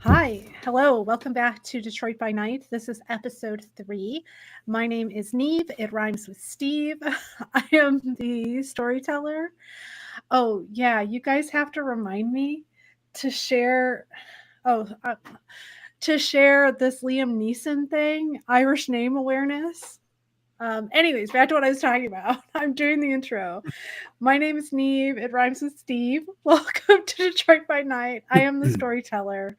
Hi, hello, welcome back to Detroit by Night. This is episode 3. My name is Neve. It rhymes with Steve. I am the storyteller. Oh, yeah, you guys have to remind me to share. Oh, to share this Liam Neeson thing, Irish name awareness. Anyways, back to what I was talking about. I'm doing the intro. My name is Neve. It rhymes with Steve. Welcome to Detroit by Night. I am the storyteller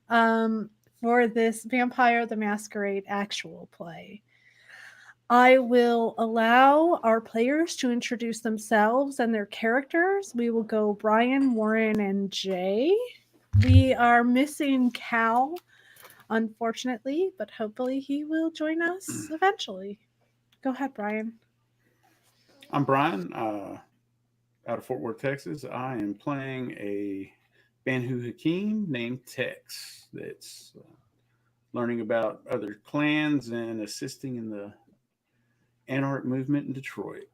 um, for this Vampire the Masquerade actual play. I will allow our players to introduce themselves and their characters. We will go Brian, Warren, and Jay. We are missing Cal, unfortunately, but hopefully he will join us eventually. Go ahead, Brian. I'm Brian, out of Fort Worth, Texas. I am playing a Banhu Hakim named Tex that's learning about other clans and assisting in the anarch movement in Detroit.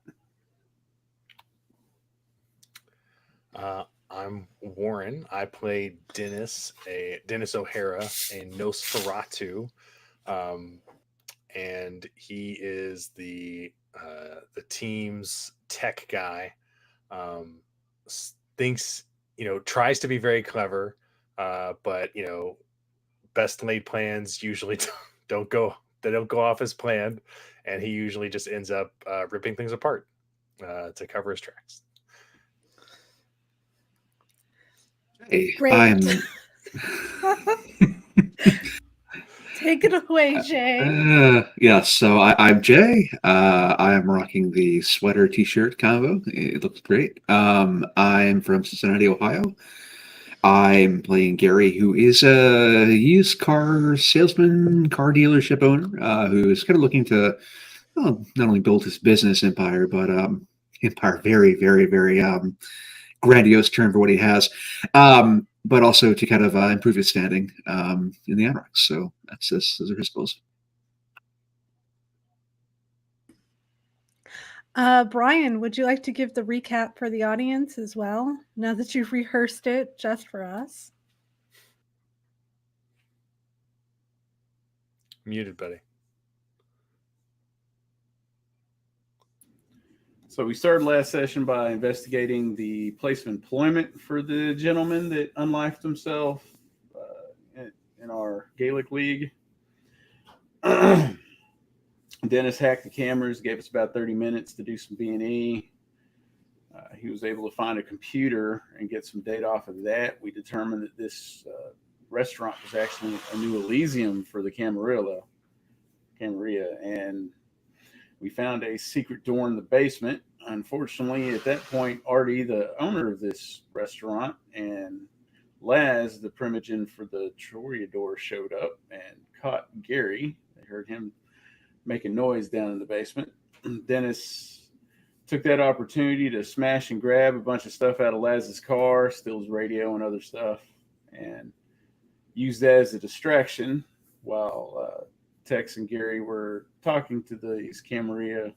I'm Warren. I play Dennis O'Hara, a Nosferatu, um, and he is the team's tech guy. Thinks tries to be very clever, but best laid plans usually don't go they don't go off as planned, and he usually just ends up ripping things apart to cover his tracks. Hey, Great. Take it away, Jay. yes. So I'm Jay. I am rocking the sweater T-shirt combo. It looks great. I'm from Cincinnati, Ohio. I'm playing Gary, who is a used car salesman, car dealership owner, who is kind of looking to not only build his business empire, but empire very, very, very grandiose term for what he has, but also to kind of improve his standing in the Anarchs. So those are his goals. Brian, would you like to give the recap for the audience as well, now that you've rehearsed it just for us? Muted, buddy. So we started last session by investigating the place of employment for the gentleman that unlifed himself in our Gaelic League. Dennis hacked the cameras, gave us about 30 minutes to do some B&E. He was able to find a computer and get some data off of that. We determined that this restaurant was actually a new Elysium for the Camarilla, and we found a secret door in the basement. Unfortunately, at that point, Artie, the owner of this restaurant, and Laz, the primogen for the Toreador, showed up and caught Gary. They heard him making noise down in the basement. Dennis took that opportunity to smash and grab a bunch of stuff out of Laz's car, steal his radio and other stuff, and used that as a distraction while Tex and Gary were talking to these Camarilla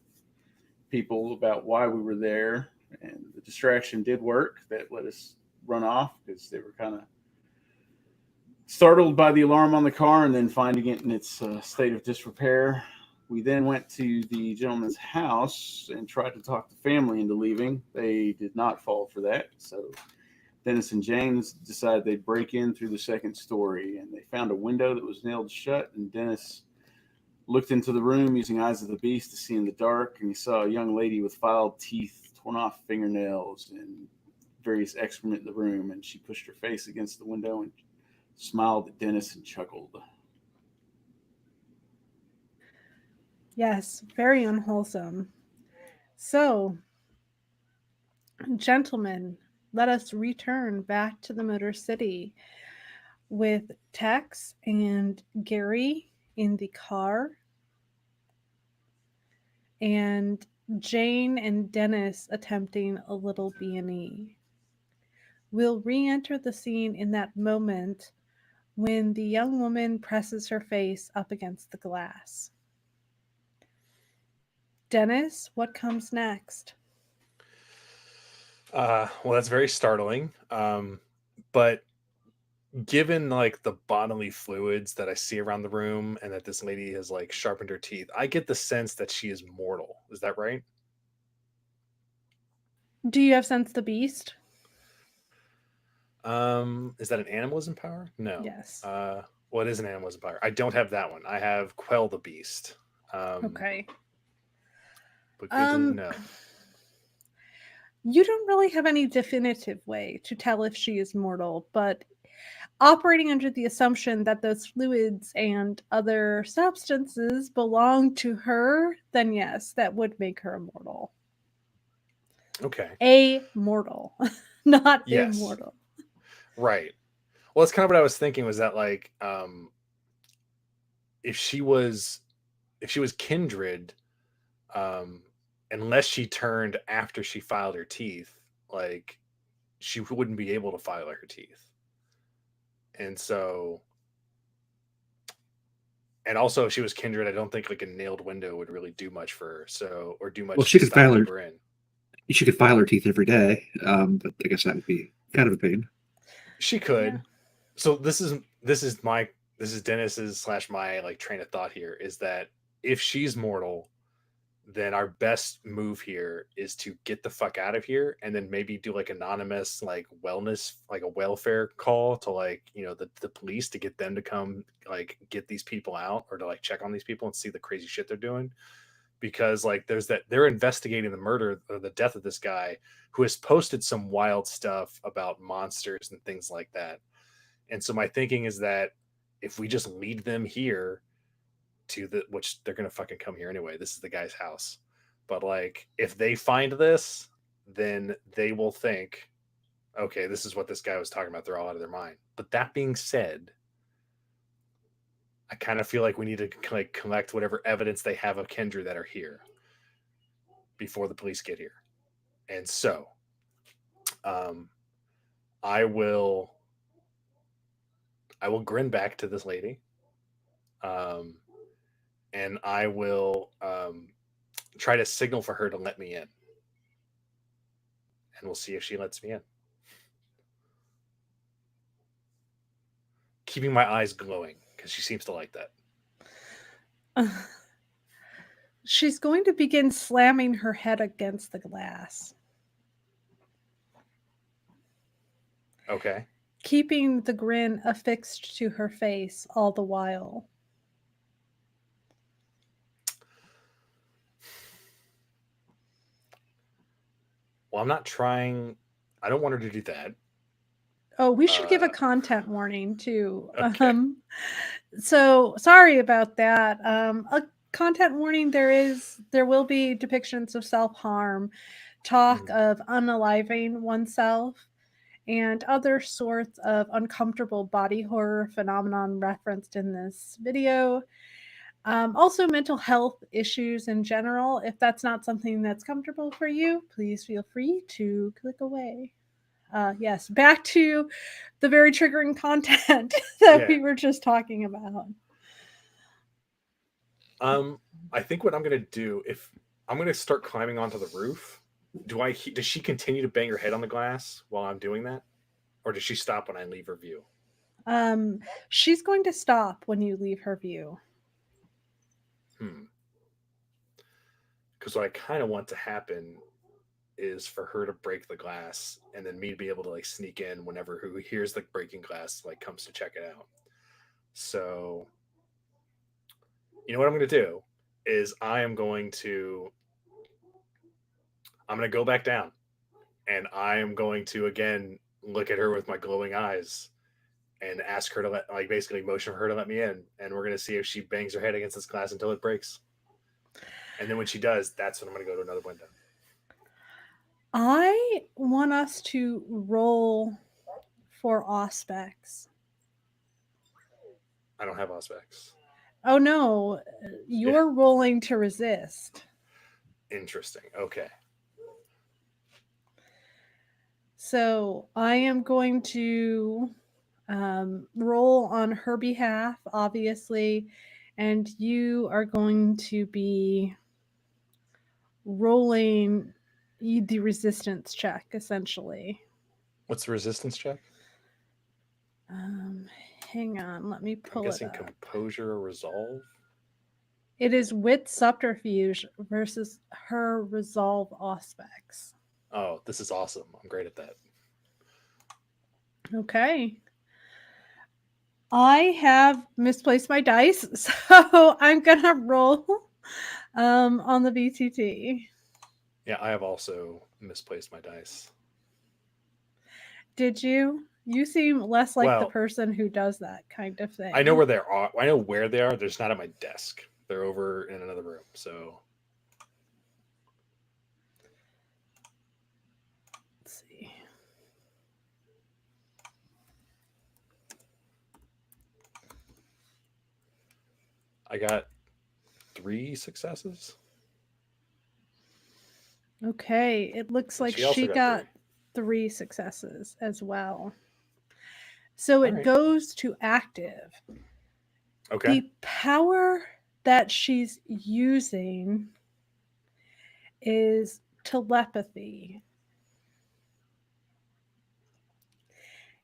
people about why we were there. And the distraction did work. That let us run off because they were kind of startled by the alarm on the car and then finding it in its state of disrepair. We then went to the gentleman's house and tried to talk the family into leaving. They did not fall for that. So Dennis and James decided they'd break in through the second story, and they found a window that was nailed shut. And Dennis looked into the room using eyes of the beast to see in the dark, and he saw a young lady with filed teeth, torn off fingernails, and various excrement in the room. And she pushed her face against the window and smiled at Dennis and chuckled. Yes, very unwholesome. So, gentlemen, let us return back to the Motor City with Tex and Gary in the car, and Jane and Dennis attempting a little B&E. We'll re-enter the scene in that moment when the young woman presses her face up against the glass. Dennis, what comes next? Well, that's very startling. But given like the bodily fluids that I see around the room and that this lady has like sharpened her teeth, I get the sense that she is mortal. Is that right? Do you have Sense the Beast? Is that an animalism power? No. Yes. Well, it is an animalism power. I don't have that one. I have Quell the Beast. Okay. But good to know. You don't really have any definitive way to tell if she is mortal, but operating under the assumption that those fluids and other substances belong to her, then yes, that would make her immortal. Okay. Amortal, not Yes. immortal. Right. Well, that's kind of what I was thinking, was that like if she was kindred, unless she turned after she filed her teeth, like she wouldn't be able to file her teeth. And so, and also if she was kindred, I don't think like a nailed window would really do much for her. So, or do much Well, she to could stop file her. her in. She could file her teeth every day, but I guess that would be kind of a pain. She could. Yeah. So this is Dennis's / my like train of thought here, is that if she's mortal, then our best move here is to get the fuck out of here, and then maybe do like anonymous like wellness, like a welfare call to like, you know, the police, to get them to come like get these people out, or to like check on these people and see the crazy shit they're doing. Because like there's that, they're investigating the murder or the death of this guy who has posted some wild stuff about monsters and things like that. And so my thinking is that if we just lead them here to the, which they're gonna fucking come here anyway, this is the guy's house. But like if they find this, then they will think, okay, this is what this guy was talking about. They're all out of their mind. But that being said, I kind of feel like we need to like collect whatever evidence they have of Kendra that are here before the police get here. And so I will grin back to this lady. And I will try to signal for her to let me in. And we'll see if she lets me in. Keeping my eyes glowing, because she seems to like that. She's going to begin slamming her head against the glass. Okay. Keeping the grin affixed to her face all the while. Well, I'm not trying. I don't want her to do that. Oh, we should give a content warning too. Okay. So sorry about that. A content warning: there will be depictions of self-harm, talk of unaliving oneself, and other sorts of uncomfortable body horror phenomenon referenced in this video. Also, mental health issues in general. If that's not something that's comfortable for you, please feel free to click away. Yes, back to the very triggering content that we were just talking about. I think what I'm gonna do, if I'm gonna start climbing onto the roof, does she continue to bang her head on the glass while I'm doing that, or does she stop when I leave her view? She's going to stop when you leave her view. Because what I kind of want to happen is for her to break the glass, and then me to be able to like sneak in whenever who hears the breaking glass like comes to check it out. So, you know what I'm going to do is I'm going to go back down, and I am going to again look at her with my glowing eyes and ask her to basically motion for her to let me in, and we're going to see if she bangs her head against this glass until it breaks. And then when she does, that's when I'm going to go to another window. I want us to roll for auspex. I don't have auspex. Oh no, you're rolling to resist. Interesting. Okay. So I am going to roll on her behalf, obviously, and you are going to be rolling the resistance check, essentially. What's the resistance check? Hang on, let me I'm pull it guessing up. composure or resolve. It is wit subterfuge versus her resolve aspects. Oh, this is awesome. I'm great at that. Okay. I have misplaced my dice, so I'm gonna roll on the BTT. Yeah, I have also misplaced my dice. Did you? You seem less like the Well, person who does that kind of thing. I know where they are. I know where they are. They're just not at my desk. They're over in another room. So Let's see. I got 3 successes. Okay, it looks And like she also she got got 3. 3 successes as well. So it Alright. goes to active. Okay. The power that she's using is telepathy.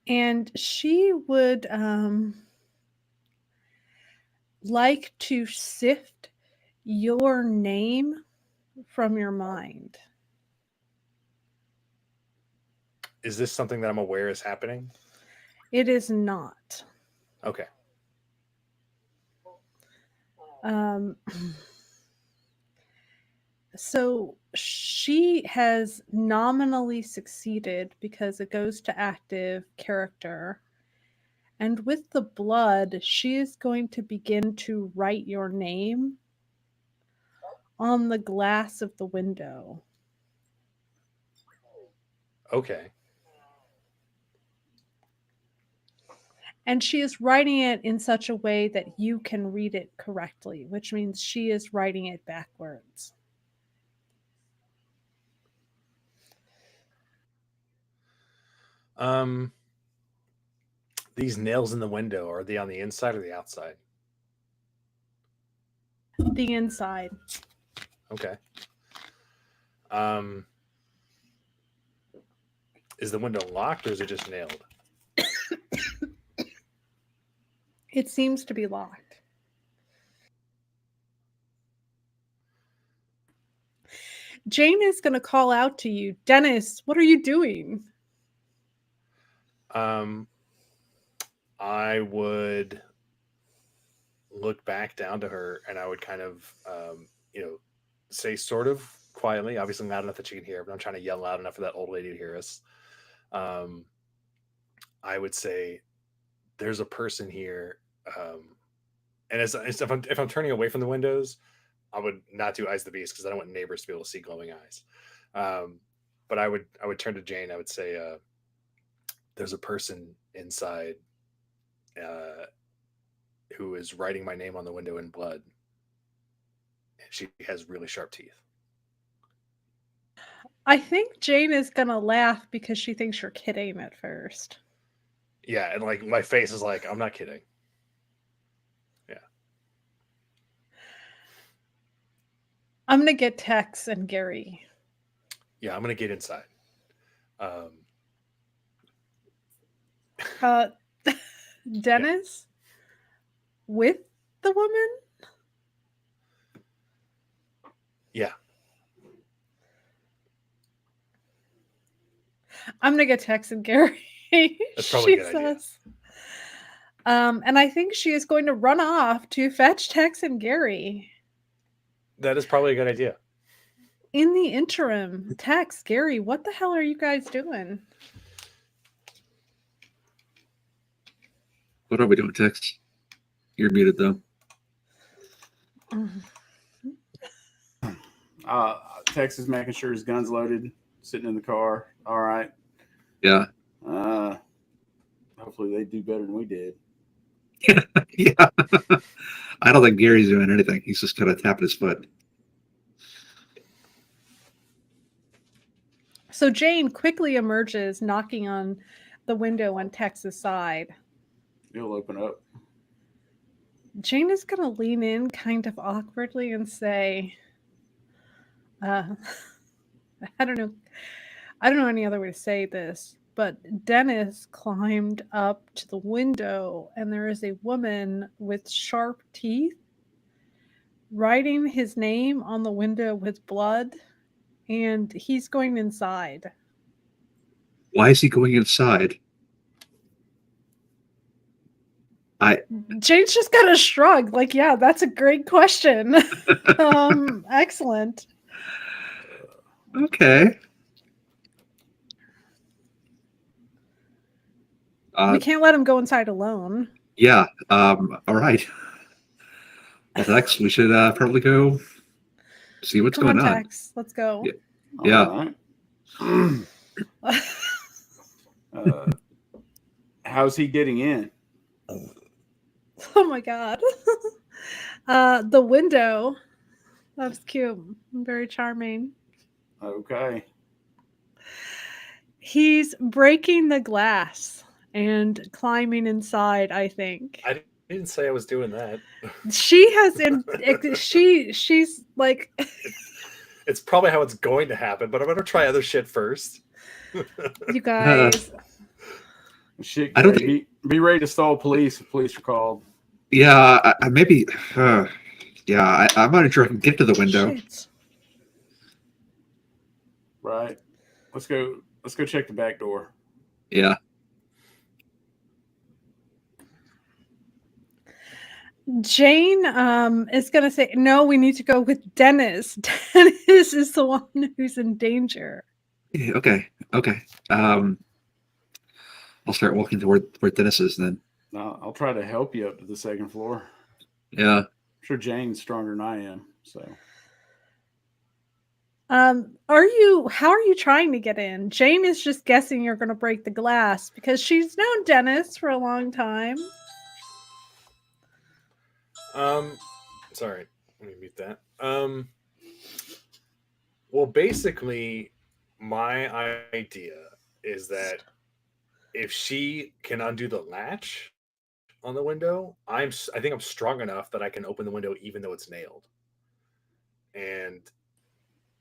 And she would like to sift your name from your mind. Is this something that I'm aware is happening? It is not. Okay. So she has nominally succeeded because it goes to active character. And with the blood, she is going to begin to write your name on the glass of the window. Okay. And she is writing it in such a way that you can read it correctly, which means she is writing it backwards. These nails in the window, are they on the inside or the outside? The inside. Okay. Is the window locked or is it just nailed? It seems to be locked. Jane is going to call out to you, Dennis, what are you doing? I would look back down to her and I would kind of, say sort of quietly, obviously not enough that she can hear, but I'm trying to yell loud enough for that old lady to hear us. I would say, there's a person here. And if I'm turning away from the windows, I would not do eyes of the beast because I don't want neighbors to be able to see glowing eyes. But I would turn to Jane. I would say, there's a person inside who is writing my name on the window in blood. And she has really sharp teeth. I think Jane is going to laugh because she thinks you're kidding at first. Yeah, and like my face is like, I'm not kidding. Yeah. I'm going to get Tex and Gary. Yeah, I'm gonna get inside. Dennis? With the woman? Yeah. I'm going to get Tex and Gary. That's probably a good idea. And I think she is going to run off to fetch Tex and Gary. That is probably a good idea. In the interim, Tex, Gary, what the hell are you guys doing? What are we doing, Tex? You're muted, though. Tex is making sure his gun's loaded, sitting in the car. All right. Yeah. Hopefully they do better than we did. Yeah. I don't think Gary's doing anything. He's just kind of tapping his foot. So Jane quickly emerges, knocking on the window on Tex's side. It'll open up. Jane is going to lean in kind of awkwardly and say, I don't know any other way to say this. but Dennis climbed up to the window, and there is a woman with sharp teeth writing his name on the window with blood, and he's going inside. Why is he going inside? Jane's just got a shrug, like, yeah, that's a great question. Excellent. Okay. We can't let him go inside alone. Yeah. All right. Well, Tex, we should probably go see what's Come going on, on. Tex, let's go. Yeah. All right. How's he getting in? Oh my god. The window. That's cute. Very charming. Okay. He's breaking the glass and climbing inside, I think. I didn't say I was doing that. She has she's like It's probably how it's going to happen, but I'm going to try other shit first. you guys. Shit, I don't Gary, think- be ready to stall police if police are called. Yeah, I maybe. Yeah, I'm not sure I can get to the window. Shit. Right. Let's go check the back door. Yeah. Jane is gonna say, no, we need to go with Dennis. Dennis is the one who's in danger. Okay. Okay. I'll start walking toward where Dennis is then. I'll try to help you up to the second floor. Yeah. I'm sure Jane's stronger than I am. So How are you trying to get in? Jane is just guessing you're gonna break the glass because she's known Dennis for a long time. Sorry, let me mute that. Well, basically, my idea is that if she can undo the latch on the window, I think I'm strong enough that I can open the window even though it's nailed. And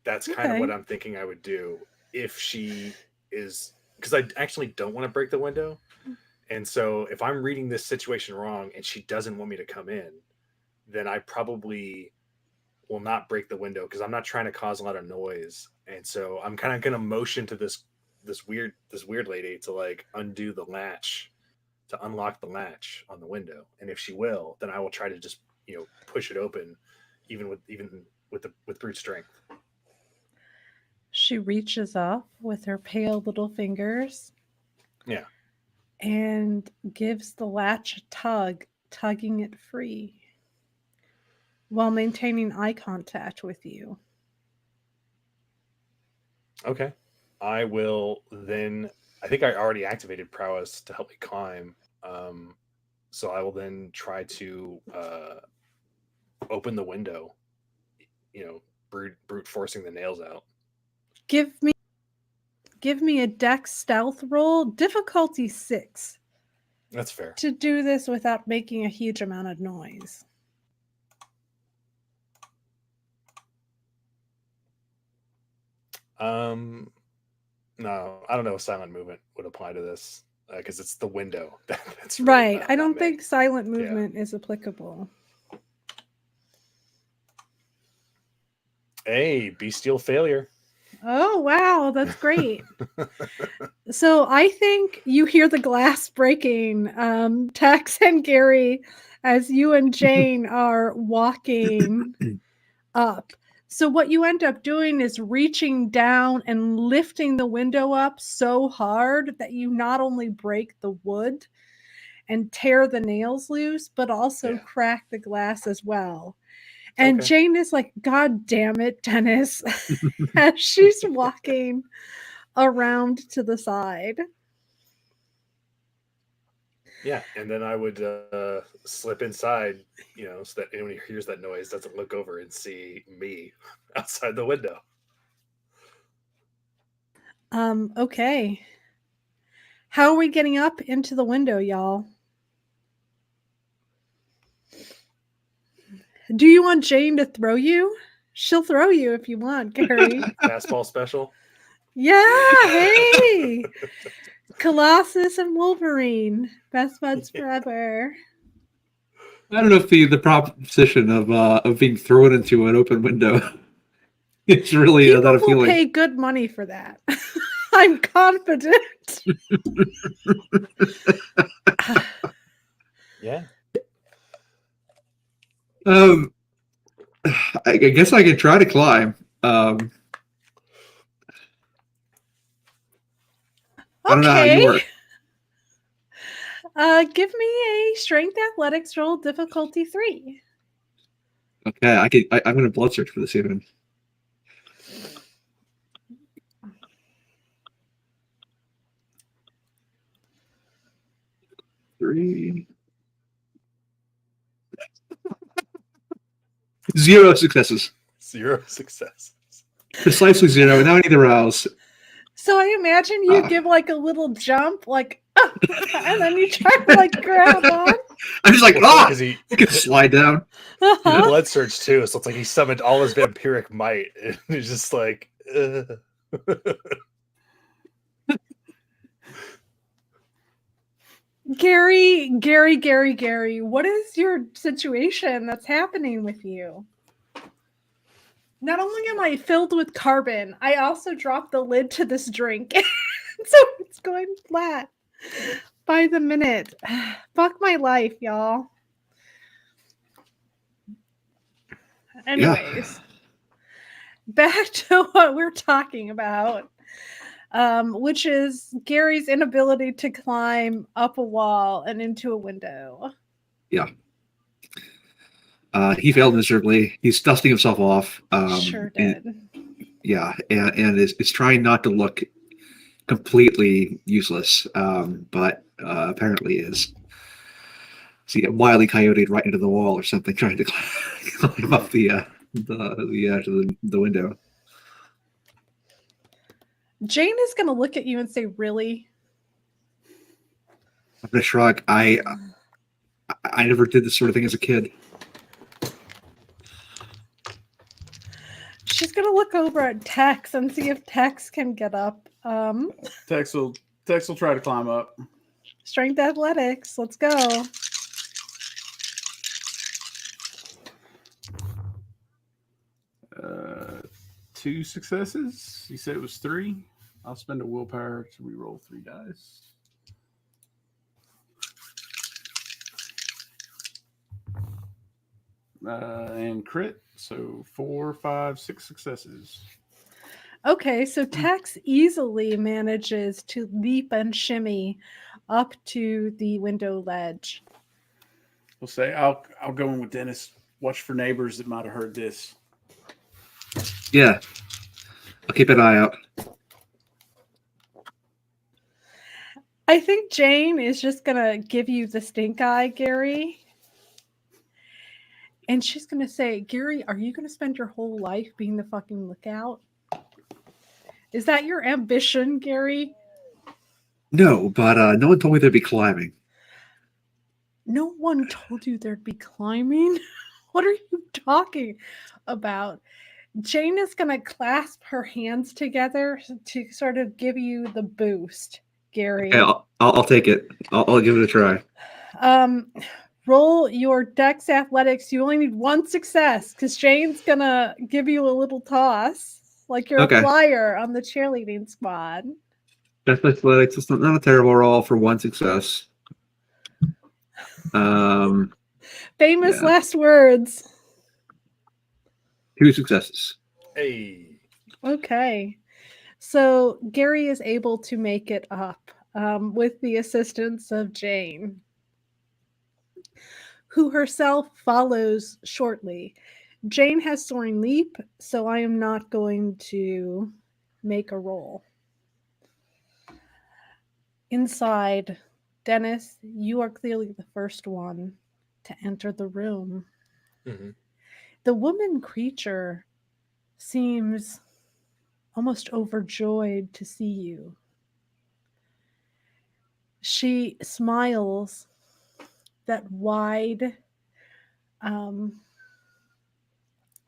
that's kind of what I'm thinking I would do if she is, because I actually don't want to break the window. And so if I'm reading this situation wrong and she doesn't want me to come in, then I probably will not break the window because I'm not trying to cause a lot of noise. And so I'm kind of going to motion to this weird lady to like undo the latch, to unlock the latch on the window. And if she will, then I will try to just, push it open even with brute strength. She reaches up with her pale little fingers. Yeah. And gives the latch a tug, tugging it free while maintaining eye contact with you. Okay. I will then, I think I already activated prowess to help me climb. So I will then try to open the window, brute forcing the nails out. Give me a dex stealth roll, difficulty 6. That's fair. To do this without making a huge amount of noise. No, I don't know if silent movement would apply to this because it's the window. That's really right. I don't think silent movement is applicable. Hey, bestial failure. Oh, wow. That's great. So I think you hear the glass breaking, Tex and Gary, as you and Jane are walking up. So what you end up doing is reaching down and lifting the window up so hard that you not only break the wood and tear the nails loose, but also crack the glass as well. And Jane is like, God damn it, Dennis, as she's walking around to the side. Yeah, and then I would slip inside, so that anyone who hears that noise doesn't look over and see me outside the window. Okay. How are we getting up into the window, y'all? Do you want Jane to throw you? She'll throw you if you want, Gary. Fastball special? Yeah, hey! Colossus and Wolverine, best buds forever. I don't know if the proposition of being thrown into an open window it's really People that will appealing. pay good money for that. I'm confident. Yeah. I guess I could try to climb. I don't know how you Okay. work. Give me a strength athletics roll, difficulty 3. Okay, I'm going to blood search for this even. Three. 0 successes. 0 successes. Precisely 0. Now I need to rouse. So I imagine you give like a little jump, like, and then you try to like grab on. I'm just like, Well, ah! because he I can slide down. Uh-huh. blood search too, so it's like he summoned all his vampiric might. And he's just like, Gary, what is your situation that's happening with you? Not only am I filled with carbon, I also dropped the lid to this drink. So it's going flat by the minute. Fuck my life, y'all. Anyways, back to what we're talking about, which is Gary's inability to climb up a wall and into a window. Yeah. He failed miserably. He's dusting himself off. Sure did. And is trying not to look completely useless, but apparently is. So you get Wile E. Coyote right into the wall or something, trying to climb up the edge of the window. Jane is going to look at you and say, "Really?" I'm gonna shrug. I never did this sort of thing as a kid. She's going to look over at Tex and see if Tex can get up. Tex will try to climb up. Strength athletics. Let's go. Uh, 2 successes. You said it was 3. I'll spend a willpower to reroll 3 dice. And crit. So 4, 5, 6 successes. Okay, so Tex easily manages to leap and shimmy up to the window ledge. We'll say I'll go in with Dennis. Watch for neighbors that might have heard this. Yeah, I'll keep an eye out. I think Jane is just gonna give you the stink eye, Gary. And she's gonna say, "Gary, are you gonna spend your whole life being the fucking lookout? Is that your ambition, Gary?" No, but no one told me there'd be climbing. No one told you there'd be climbing? What are you talking about? Jane is going to clasp her hands together to sort of give you the boost, Gary. Okay, I'll take it. I'll give it a try. Roll your Dex Athletics. You only need 1 success because Jane's going to give you a little toss like you're a flyer on the cheerleading squad. Dex Athletics is not a terrible roll for 1 success. Famous last words. 2 successes. hey. Okay. So Gary is able to make it up with the assistance of Jane, who herself follows shortly. Jane has Soaring Leap, so I am not going to make a roll. Inside, Dennis, you are clearly the first one to enter the room. Mm-hmm. The woman creature seems almost overjoyed to see you. She smiles that wide,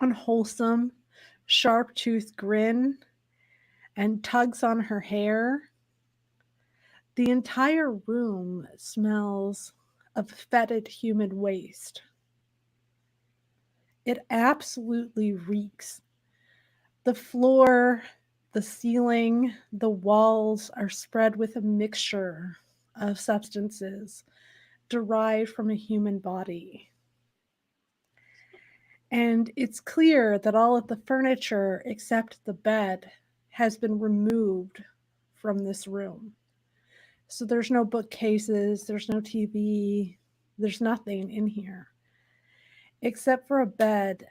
unwholesome, sharp-toothed grin and tugs on her hair. The entire room smells of fetid human waste. It absolutely reeks. The floor, the ceiling, the walls are spread with a mixture of substances derived from a human body. And it's clear that all of the furniture except the bed has been removed from this room. So there's no bookcases, there's no TV, there's nothing in here except for a bed,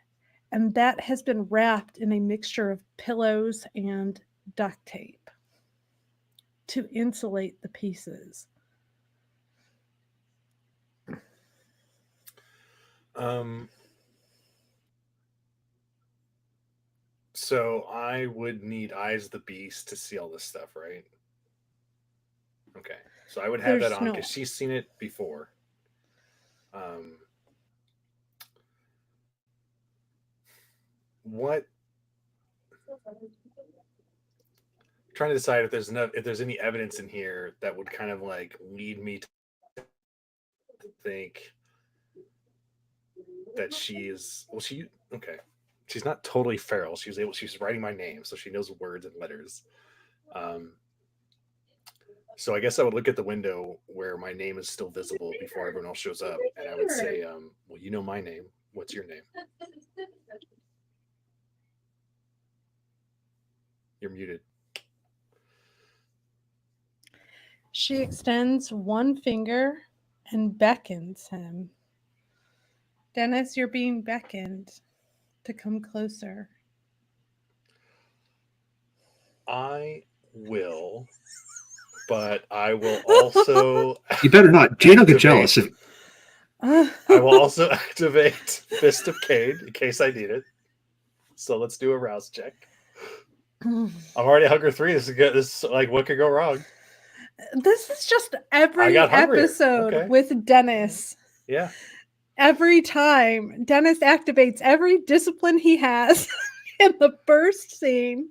and that has been wrapped in a mixture of pillows and duct tape to insulate the pieces. So I would need Eyes of the Beast to see all this stuff, right? Okay. So I would have that There's on no. because she's seen it before. What? Trying to decide if there's any evidence in here that would kind of like lead me to think that she's okay. She's not totally feral. She's writing my name, so she knows words and letters. So I guess I would look at the window where my name is still visible before everyone else shows up, and I would say, well, you know my name. What's your name? You're muted. She extends one finger and beckons him. Dennis, you're being beckoned to come closer. I will, but I will also. You better not. Jane will get jealous. I will also activate Fist of Cain in case I need it. So let's do a rouse check. I'm already Hunger 3. This is good. This is like, what could go wrong? This is just every episode with Dennis. Yeah. Every time Dennis activates every discipline he has in the first scene,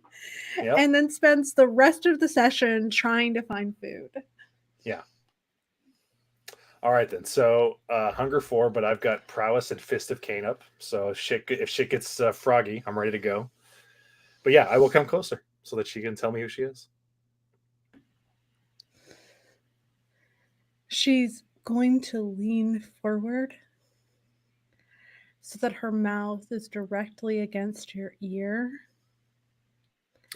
and then spends the rest of the session trying to find food. Yeah. All right then. So Hunger 4, but I've got Prowess and Fist of Cain up. So if shit gets froggy, I'm ready to go. But yeah, I will come closer so that she can tell me who she is. She's going to lean forward so that her mouth is directly against your ear.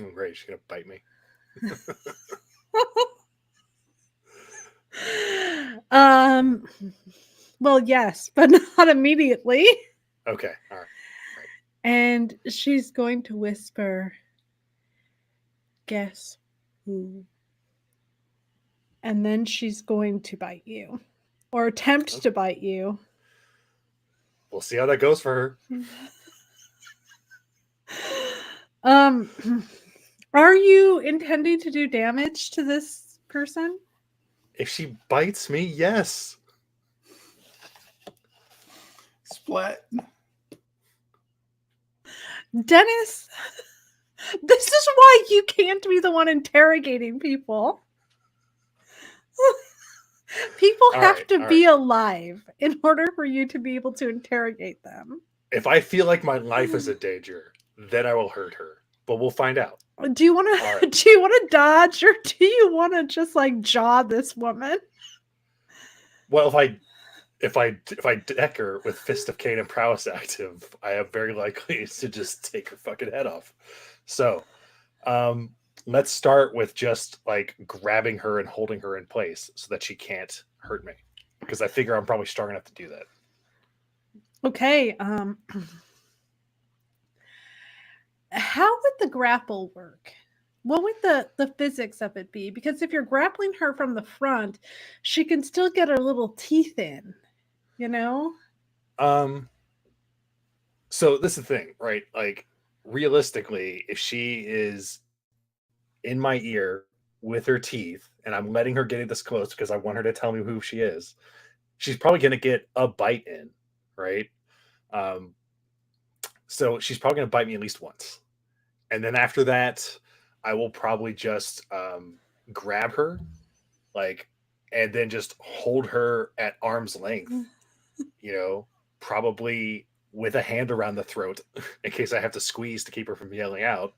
Oh, great. She's going to bite me. Well, yes, but not immediately. Okay. All right. And she's going to whisper, "Guess who?" And then she's going to bite you, or attempt to bite you. We'll see how that goes for her. Are you intending to do damage to this person? If she bites me, yes. Splat. Dennis, this is why you can't be the one interrogating people. People have to be alive in order for you to be able to interrogate them. If I feel like my life is in danger, then I will hurt her. But we'll find out. Do you want to? Right. Do you want to dodge, or do you want to just like jaw this woman? Well, if I deck her with Fist of Cain and Prowess active, I am very likely to just take her fucking head off. So, let's start with just like grabbing her and holding her in place so that she can't hurt me, because I figure I'm probably strong enough to do that. Okay. How would the grapple work? What would the physics of it be? Because if you're grappling her from the front, she can still get her little teeth in, you know? So this is the thing, right? Like, realistically, if she is in my ear with her teeth and I'm letting her get this close because I want her to tell me who she is, she's probably going to get a bite in, right? So she's probably going to bite me at least once. And then after that, I will probably just grab her, like, and then just hold her at arm's length, probably with a hand around the throat in case I have to squeeze to keep her from yelling out.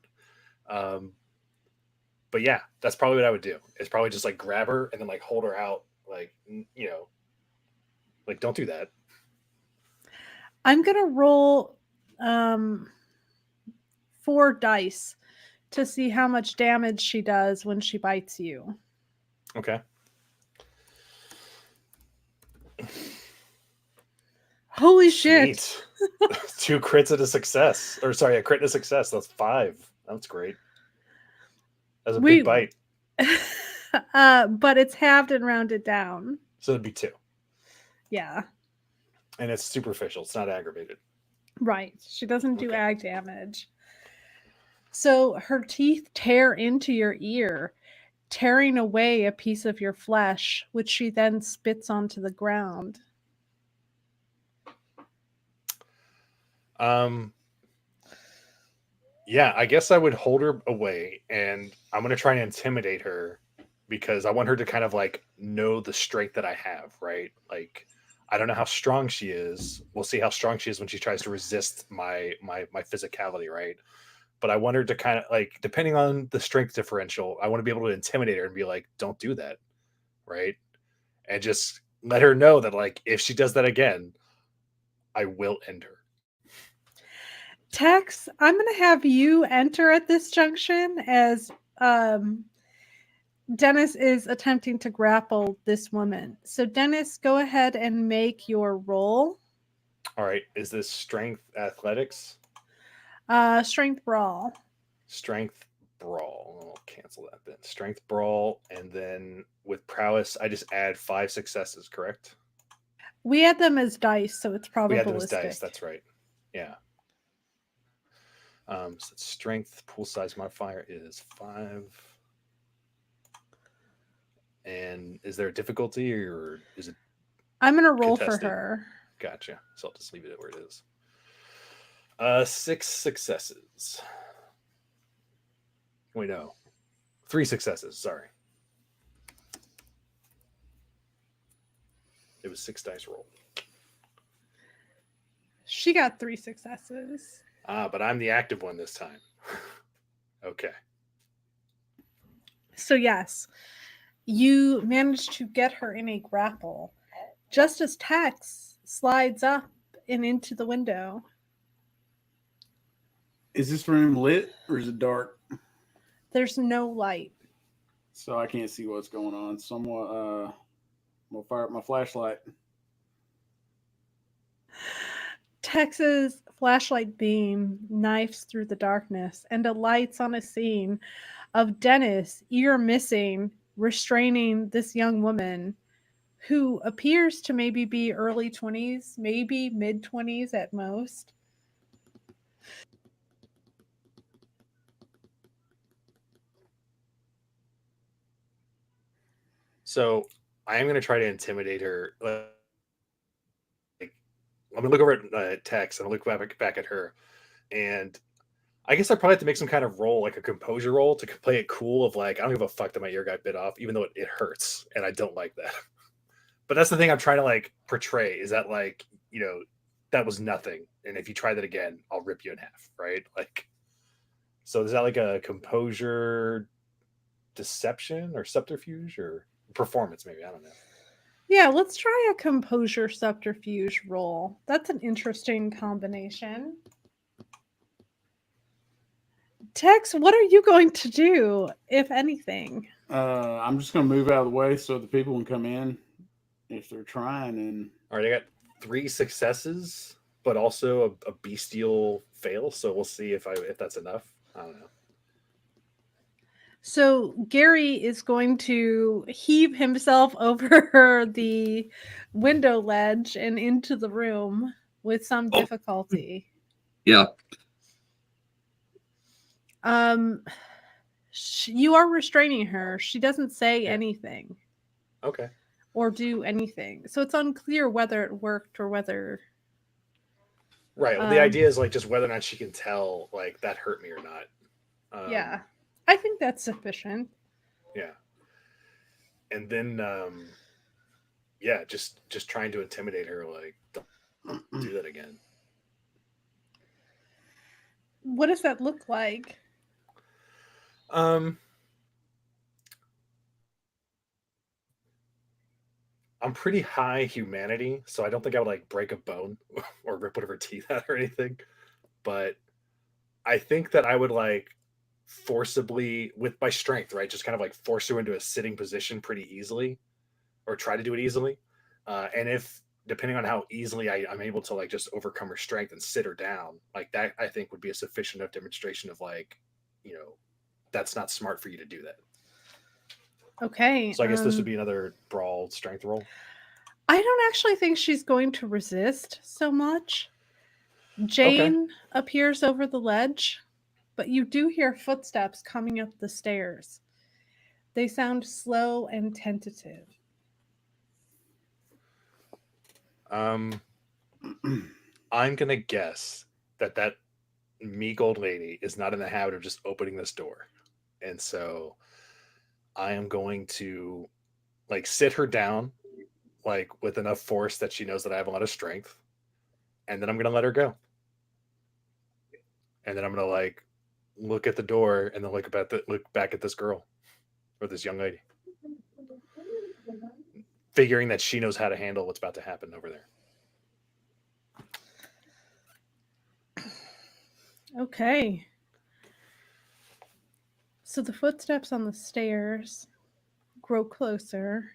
But yeah, that's probably what I would do. It's probably just like grab her and then like hold her out, like, like don't do that. I'm gonna roll 4 dice to see how much damage she does when she bites you. Okay. Holy shit. Sweet. 2 crits and a success. Or sorry, a crit and a success. That's 5. That's great. That's a big bite. But it's halved and rounded down. So it'd be 2. Yeah. And it's superficial. It's not aggravated. Right. She doesn't do ag damage. So her teeth tear into your ear, tearing away a piece of your flesh, which she then spits onto the ground. Yeah, I guess I would hold her away, and I'm going to try and intimidate her because I want her to kind of like know the strength that I have, right? Like, I don't know how strong she is. We'll see how strong she is when she tries to resist my physicality, right? But I want her to kind of like, depending on the strength differential, I want to be able to intimidate her and be like, don't do that, right? And just let her know that like, if she does that again, I will end her. Tex, I'm going to have you enter at this junction as Dennis is attempting to grapple this woman. So Dennis, go ahead and make your roll. All right. Is this strength athletics? Strength brawl. Strength brawl. I'll cancel that then. Strength brawl, and then with prowess, I just add 5 successes, correct? We had them as dice, so it's probabilistic. We had them as dice, that's right. Yeah. So strength pool size modifier is 5. And is there a difficulty or is it? I'm going to roll contested for her. Gotcha. So I'll just leave it at where it is. 6 successes. Wait, no. 3 successes. Sorry. It was 6 dice roll. She got 3 successes. But I'm the active one this time. Okay. So yes, you managed to get her in a grapple just as Tex slides up and into the window. Is this room lit or is it dark? There's no light. So I can't see what's going on. So I'm gonna fire up my flashlight. Tex's flashlight beam knifes through the darkness and alights on a scene of Dennis, ear missing, restraining this young woman who appears to maybe be early 20s, maybe mid 20s at most. So I am going to try to intimidate her. I'm gonna look over at Tex and I'll look back at her, and I guess I probably have to make some kind of roll, like a composure roll, to play it cool. Of like, I don't give a fuck that my ear got bit off, even though it hurts, and I don't like that. But that's the thing I'm trying to like portray is that like that was nothing, and if you try that again, I'll rip you in half, right? Like, so is that like a composure, deception, or subterfuge, or performance? Maybe, I don't know. Yeah, let's try a composure subterfuge roll. That's an interesting combination. Tex, what are you going to do, if anything? I'm just going to move out of the way so the people can come in if they're trying. And all right, I got 3 successes, but also a bestial fail. So we'll see if that's enough. I don't know. So Gary is going to heave himself over the window ledge and into the room with some difficulty. Yeah. You are restraining her. She doesn't say anything. Okay. Or do anything. So it's unclear whether it worked or whether... Right. Well, the idea is like just whether or not she can tell like that hurt me or not. Yeah. I think that's sufficient. Yeah. and then yeah, just trying to intimidate her, like, don't do that again. What does that look like? Um, I'm pretty high humanity, so I don't think I would like break a bone or rip one of her teeth out or anything. But I think that I would like forcibly, with my strength, right, just kind of like force her into a sitting position pretty easily, or try to do it easily. And if depending on how easily I'm able to like just overcome her strength and sit her down, like that, I think would be a sufficient enough demonstration of like, you know, that's not smart for you to do that. Okay. So I guess this would be another brawl strength roll. I don't actually think she's going to resist so much. Okay. Jane appears over the ledge, but you do hear footsteps coming up the stairs. They sound slow and tentative. I'm gonna guess that meek old lady is not in the habit of just opening this door, and so I am going to like sit her down, like with enough force that she knows that I have a lot of strength, and then I'm gonna let her go, and then I'm gonna like look at the door and then look back at this girl or this young lady, figuring that she knows how to handle what's about to happen over there. Okay. So the footsteps on the stairs grow closer.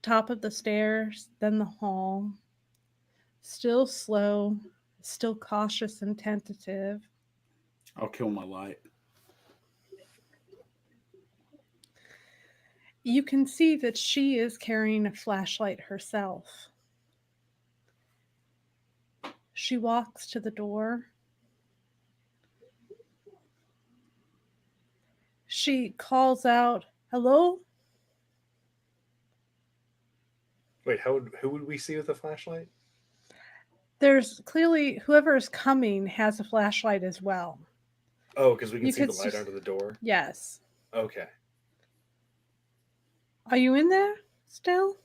Top of the stairs, then the hall. Still slow, still cautious and tentative. I'll kill my light. You can see that she is carrying a flashlight herself. She walks to the door. She calls out, "Hello?" Wait, who would we see with a flashlight? There's clearly whoever is coming has a flashlight as well. Oh, because we can You see the could light s- under the door. Yes. Okay. Are you in there still?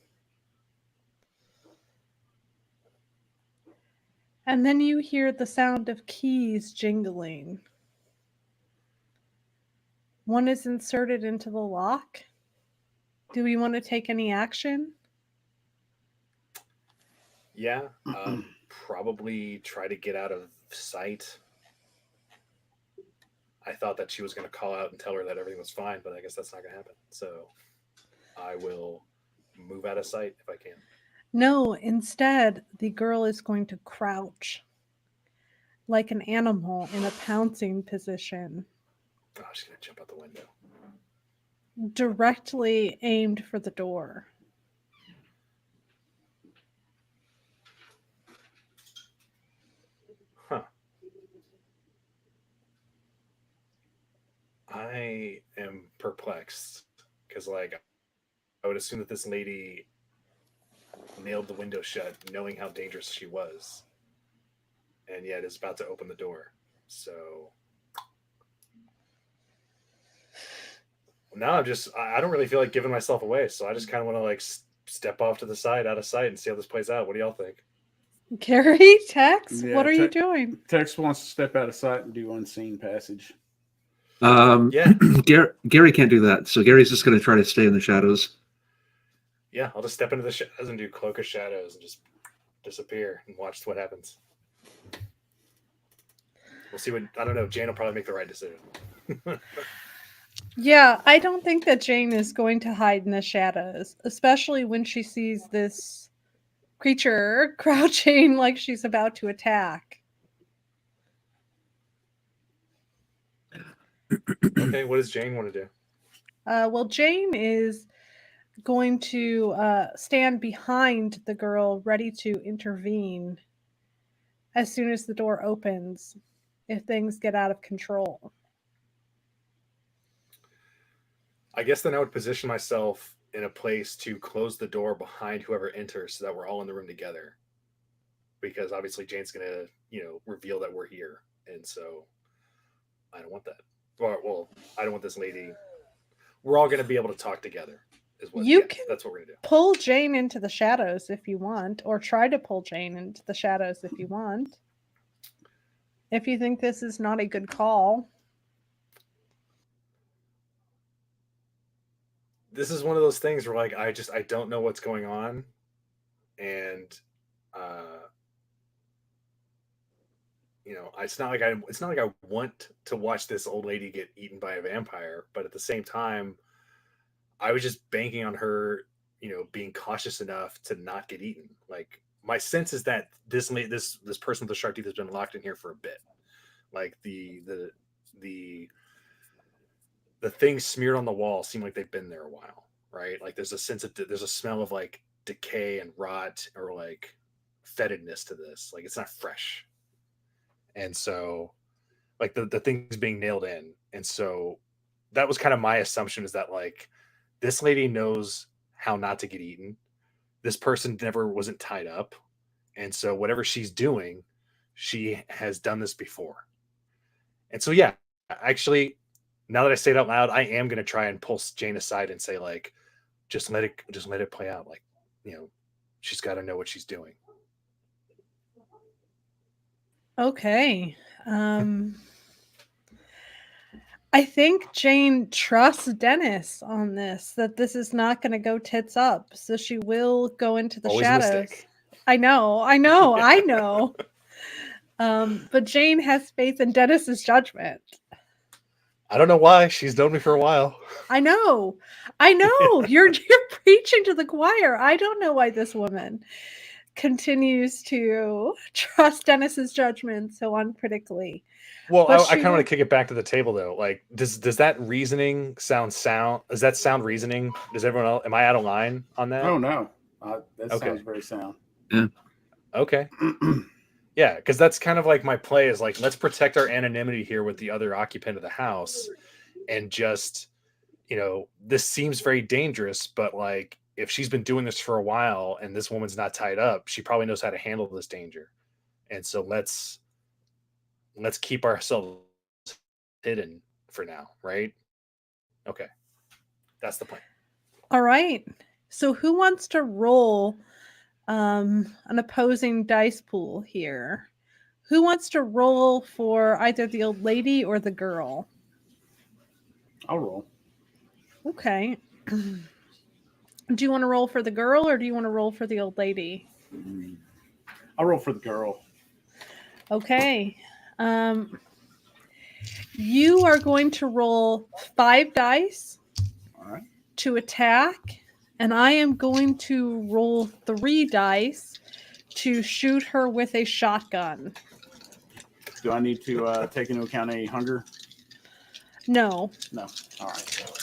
And then you hear the sound of keys jingling. One is inserted into the lock. Do we want to take any action? Yeah. Probably try to get out of sight. I thought that she was going to call out and tell her that everything was fine, but I guess that's not going to happen. So I will move out of sight if I can. No, instead, the girl is going to crouch like an animal in a pouncing position, Oh, she's going to jump out the window. directly aimed for the door. Huh. I am perplexed because, like, I would assume that this lady nailed the window shut, knowing how dangerous she was, and yet is about to open the door. So now I don't really feel like giving myself away. So I just kind of want to like step off to the side, out of sight, and see how this plays out. What do y'all think? Gary, Tex, Yeah, what are you doing? Tex wants to step out of sight and do unseen passage. Yeah. Gary can't do that, so Gary's just going to try to stay in the shadows. Yeah, I'll just step into the shadows and do cloak of shadows and just disappear and watch what happens. We'll see what, I don't know. Jane will probably make the right decision. Yeah, I don't think that Jane is going to hide in the shadows, especially when she sees this creature crouching like she's about to attack. Okay, what does Jane want to do? Well, Jane is going to stand behind the girl, ready to intervene as soon as the door opens if things get out of control. I guess then I would position myself in a place to close the door behind whoever enters so that we're all in the room together. Because obviously Jane's going to, reveal that we're here. And so I don't want that. Well, I don't want this lady. we're all going to be able to talk together. Is what You can that's what we're going to do. pull Jane into the shadows if you want, or try to pull Jane into the shadows if you want. If you think this is not a good call. This is one of those things where like I don't know what's going on, and it's not like I want to watch this old lady get eaten by a vampire, but at the same time, I was just banking on her, being cautious enough to not get eaten. Like my sense is that this person with the shark teeth has been locked in here for a bit. Like the things smeared on the wall seem like they've been there a while, right? Like there's a smell of like decay and rot or like fetidness to this. Like it's not fresh. And so like the things being nailed in. And so that was kind of my assumption, is that like this lady knows how not to get eaten. This person never wasn't tied up. And so whatever she's doing, she has done this before. And so, yeah, actually, now that I say it out loud, I am going to try and pull Jane aside and say, like, just let it play out. Like, she's got to know what she's doing. Okay. I think Jane trusts Dennis on this, that this is not going to go tits up. So she will go into the Always shadows. a mistake. I know. But Jane has faith in Dennis's judgment. I don't know why. She's known me for a while. I know. You're preaching to the choir. I don't know why this woman continues to trust Dennis's judgment so uncritically. Well, I kind of want to kick it back to the table though. Like, does that reasoning sound? Does that sound reasoning? Does everyone else? Am I out of line on that? Oh no, that sounds very sound. Yeah. Okay. Yeah, because that's kind of like my play is like, let's protect our anonymity here with the other occupant of the house, and just, this seems very dangerous, but like if she's been doing this for a while and this woman's not tied up, she probably knows how to handle this danger, and so let's keep ourselves hidden for now, right? Okay, that's the plan. All right. So who wants to roll an opposing dice pool here? Who wants to roll for either the old lady or the girl? I'll roll. Okay. Do you want to roll for the girl or do you want to roll for the old lady? I'll roll for the girl. Okay. You are going to roll 5 dice to attack, and I am going to roll 3 dice to shoot her with a shotgun. Do I need to take into account any hunger? No. No. All right.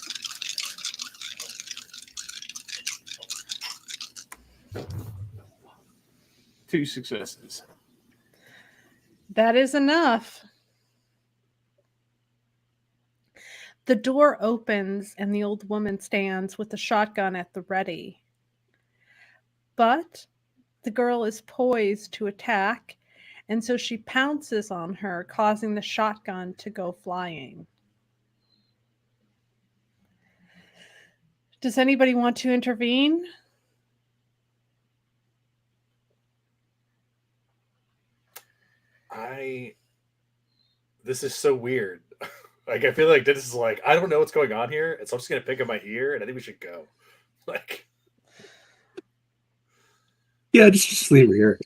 Two successes. That is enough. The door opens and the old woman stands with the shotgun at the ready. But the girl is poised to attack, and so she pounces on her, causing the shotgun to go flying. Does anybody want to intervene? This is so weird. Like, I feel like this is like, I don't know what's going on here, and so I'm just going to pick up my ear, and I think we should go. Like, yeah, just leave her here.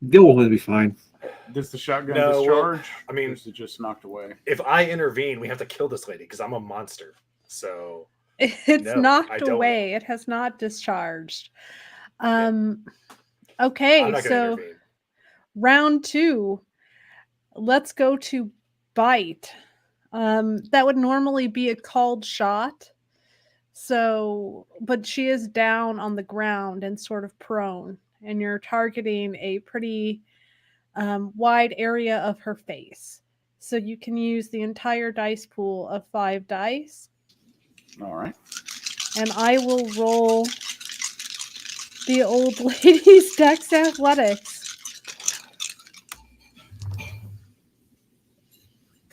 The old one will be fine. Does the shotgun discharge? I mean, or is it just knocked away? If I intervene, we have to kill this lady because I'm a monster. So it's knocked away. It has not discharged. Okay, so intervene. Round 2. Let's go to bite. That would normally be a called shot. So, but she is down on the ground and sort of prone, and you're targeting a pretty wide area of her face. So you can use the entire dice pool of 5 dice. All right. And I will roll the old lady's Dex Athletics.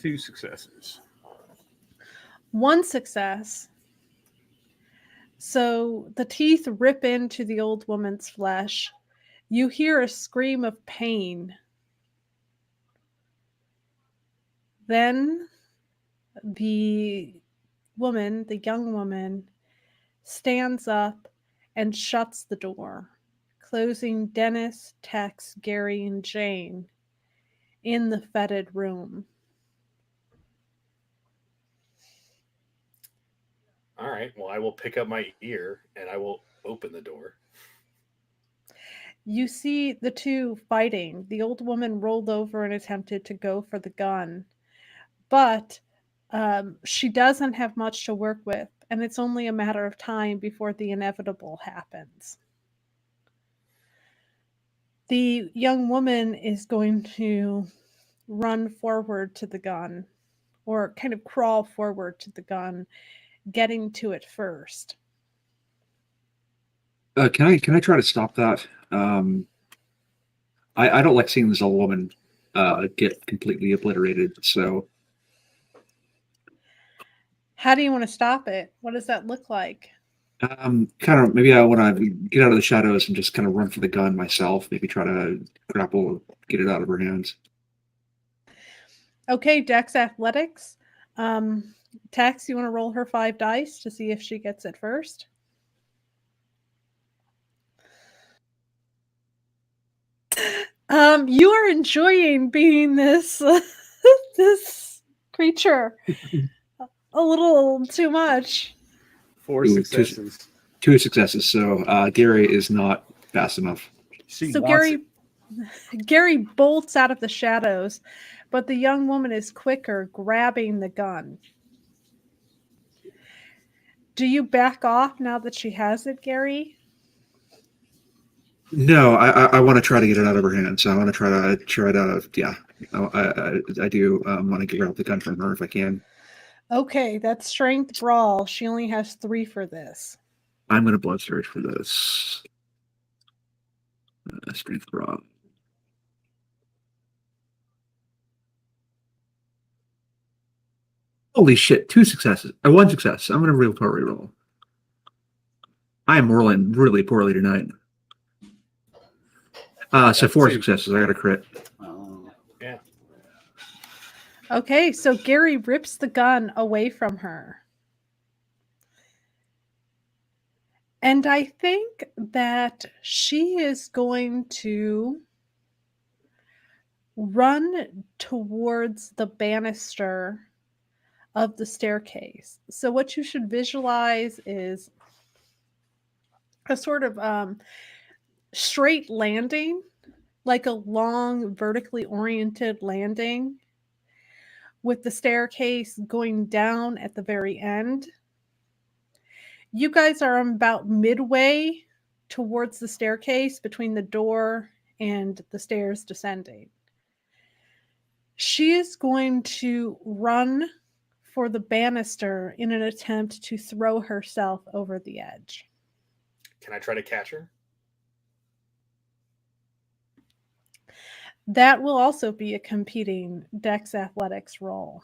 2 successes. 1 success. So the teeth rip into the old woman's flesh. You hear a scream of pain. Then the young woman, stands up and shuts the door, closing Dennis, Tex, Gary, and Jane in the fetid room. All right. Well, I will pick up my ear and I will open the door. You see the two fighting. The old woman rolled over and attempted to go for the gun, but she doesn't have much to work with, and it's only a matter of time before the inevitable happens. The young woman is going to run forward to the gun, or kind of crawl forward to the gun, getting to it first. Can I try to stop that? I don't like seeing this old woman get completely obliterated. So How do you want to stop it? What does that look like? kind of maybe I want to get out of the shadows and just kind of run for the gun myself. Maybe try to grapple, get it out of her hands. Okay, Dex Athletics. Tex, you want to roll her 5 dice to see if she gets it first? You are enjoying being this this creature a little too much. 4 Ooh, successes. 2 successes. So Gary is not fast enough. She So wants it. Gary bolts out of the shadows, but the young woman is quicker, grabbing the gun. Do you back off now that she has it, Gary? No, I want to try to get it out of her hands. I want to try to yeah. I do want to get out the gun from her if I can. Okay, that's strength brawl. She only has 3 for this. I'm going to blood surge for this. Strength brawl. Holy shit! 2 successes. 1 success. I'm going to reroll. I am rolling really poorly tonight. So 4 successes. I got a crit. Yeah. Okay, so Gary rips the gun away from her. And I think that she is going to run towards the banister of the staircase. So what you should visualize is a sort of straight landing, like a long vertically oriented landing with the staircase going down at the very end. You guys are about midway towards the staircase between the door and the stairs descending. She is going to run for the banister in an attempt to throw herself over the edge. Can I try to catch her? That will also be a competing Dex Athletics roll.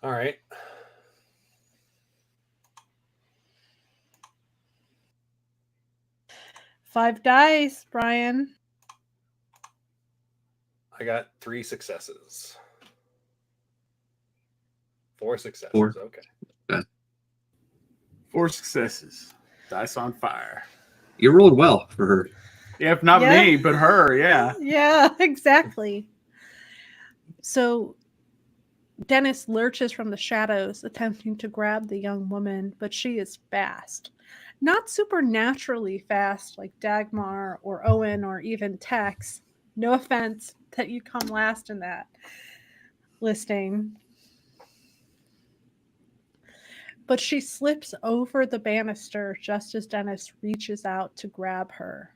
All right. Five dice, Brian. I got 3 successes. 4 successes. 4. Okay. 4 successes. Dice on fire. You rolled well for her. Yeah, if not Yeah. me, but her. Yeah. Yeah, exactly. So Dennis lurches from the shadows, attempting to grab the young woman, but she is fast. Not supernaturally fast like Dagmar or Owen or even Tex. No offense that you come last in that listing. But she slips over the banister just as Dennis reaches out to grab her,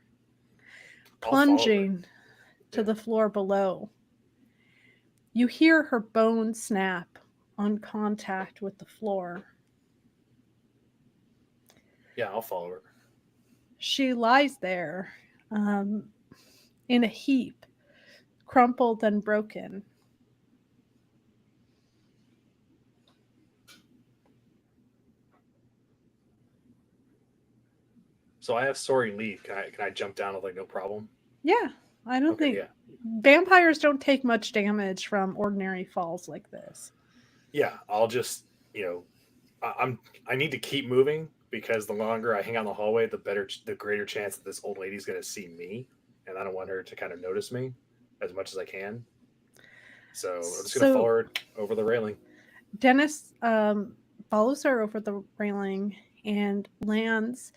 plunging to the floor below. You hear her bones snap on contact with the floor. Yeah, I'll follow her. She lies there in a heap, crumpled and broken. So I have soaring leap. Can I jump down with like no problem? Yeah, I don't Okay, think yeah. vampires don't take much damage from ordinary falls like this. Yeah, I'll just, I need to keep moving because the longer I hang out in the hallway, the greater chance that this old lady's going to see me, and I don't want her to kind of notice me as much as I can. So I'm just going to follow her over the railing. Dennis follows her over the railing and lands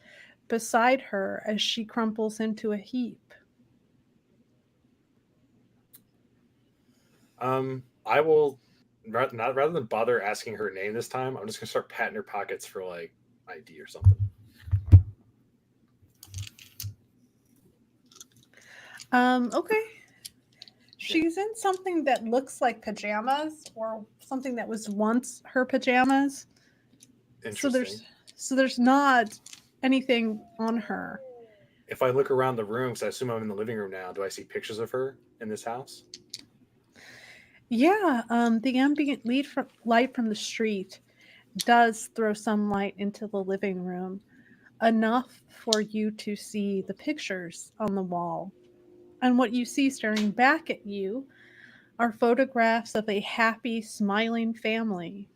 beside her as she crumples into a heap. I will rather than bother asking her name this time. I'm just gonna start patting her pockets for like ID or something. Okay. She's in something that looks like pajamas or something that was once her pajamas. Interesting. So there's not anything on her. If I look around the room, because I assume I'm in the living room now, do I see pictures of her in this house? Yeah, the ambient light from the street does throw some light into the living room, enough for you to see the pictures on the wall. And what you see staring back at you are photographs of a happy, smiling family.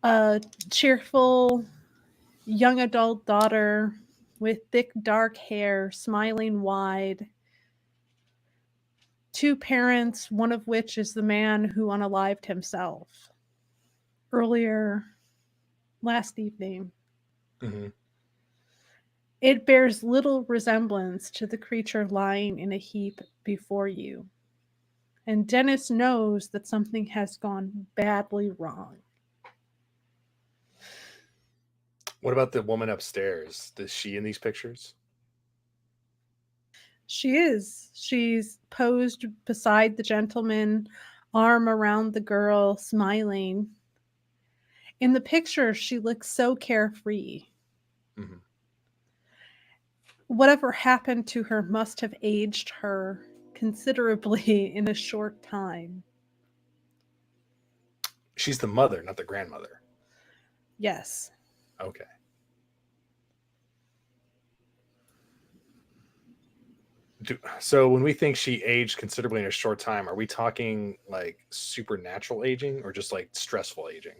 A cheerful young adult daughter with thick dark hair, smiling wide. Two parents, one of which is the man who unalived himself earlier last evening. Mm-hmm. It bears little resemblance to the creature lying in a heap before you. And Dennis knows that something has gone badly wrong. What about the woman upstairs? Is she in these pictures? She is. She's posed beside the gentleman, arm around the girl, smiling. In the picture, she looks so carefree. Mm-hmm. Whatever happened to her must have aged her considerably in a short time. She's the mother, not the grandmother. Yes. Okay. So when we think she aged considerably in a short time, are we talking like supernatural aging or just like stressful aging?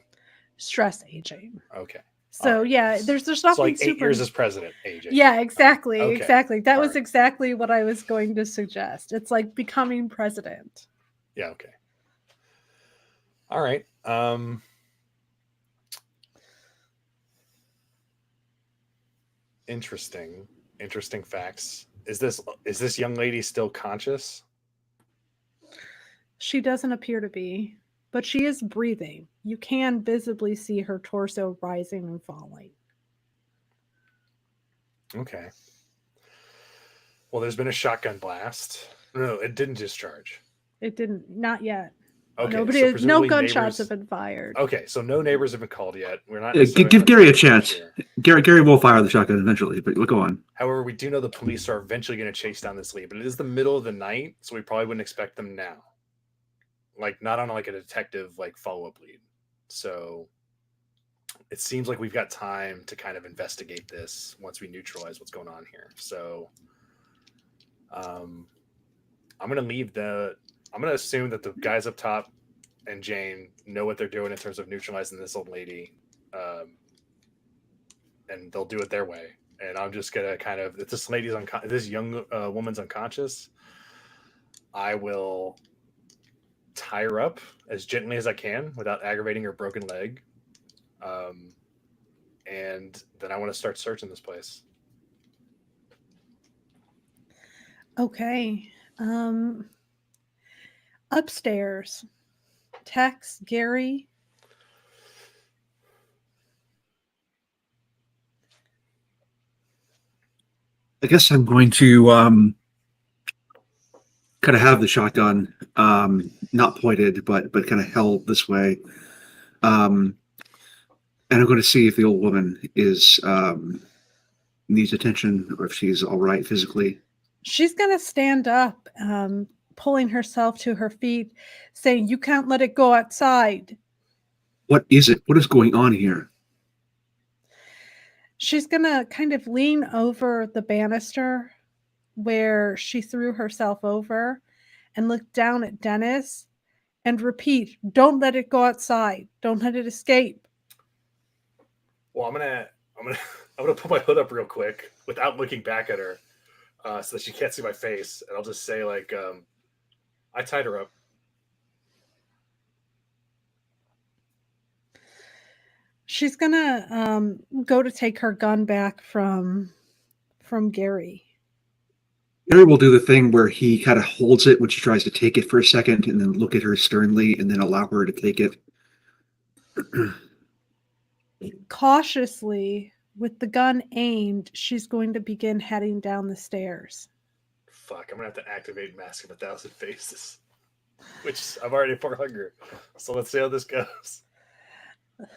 Stress aging. Okay. So right. Yeah, there's nothing so like 8 years as president aging. Yeah, exactly. Okay. Exactly. That was right. exactly what I was going to suggest. It's like becoming president. Yeah, okay. All right. Interesting facts. Is this young lady still conscious? She doesn't appear to be, but she is breathing. You can visibly see her torso rising and falling. Okay. Well, there's been a shotgun blast. No, it didn't discharge. It didn't. Not yet. Okay. No gunshots have been fired. Okay, so no neighbors have been called yet. We're not. Give Gary a chance. Gary will fire the shotgun eventually, but go on. However, we do know the police are eventually going to chase down this lead, but it is the middle of the night, so we probably wouldn't expect them now. Like not on like a detective like follow-up lead. So it seems like we've got time to kind of investigate this once we neutralize what's going on here. So I'm going to assume that the guys up top and Jane know what they're doing in terms of neutralizing this old lady. And they'll do it their way. And I'm just going to kind of, if this lady's this young woman's unconscious, I will tie her up as gently as I can without aggravating her broken leg. And then I want to start searching this place. Okay. Upstairs. Tex, Gary. I guess I'm going to kind of have the shotgun not pointed, but kind of held this way. And I'm going to see if the old woman is needs attention or if she's all right physically. She's going to stand up, pulling herself to her feet, saying, "You can't let it go outside." What is it? What is going on here? She's going to kind of lean over the banister where she threw herself over and look down at Dennis and repeat, "Don't let it go outside. Don't let it escape." Well, I'm gonna put my hood up real quick without looking back at her, so that she can't see my face, and I'll just say like, I tied her up. She's going to go to take her gun back from Gary. Gary will do the thing where he kind of holds it when she tries to take it for a second and then look at her sternly and then allow her to take it. Cautiously, with the gun aimed, she's going to begin heading down the stairs. Fuck, I'm gonna have to activate Mask of 1,000 Faces, which I'm already 400. So let's see how this goes.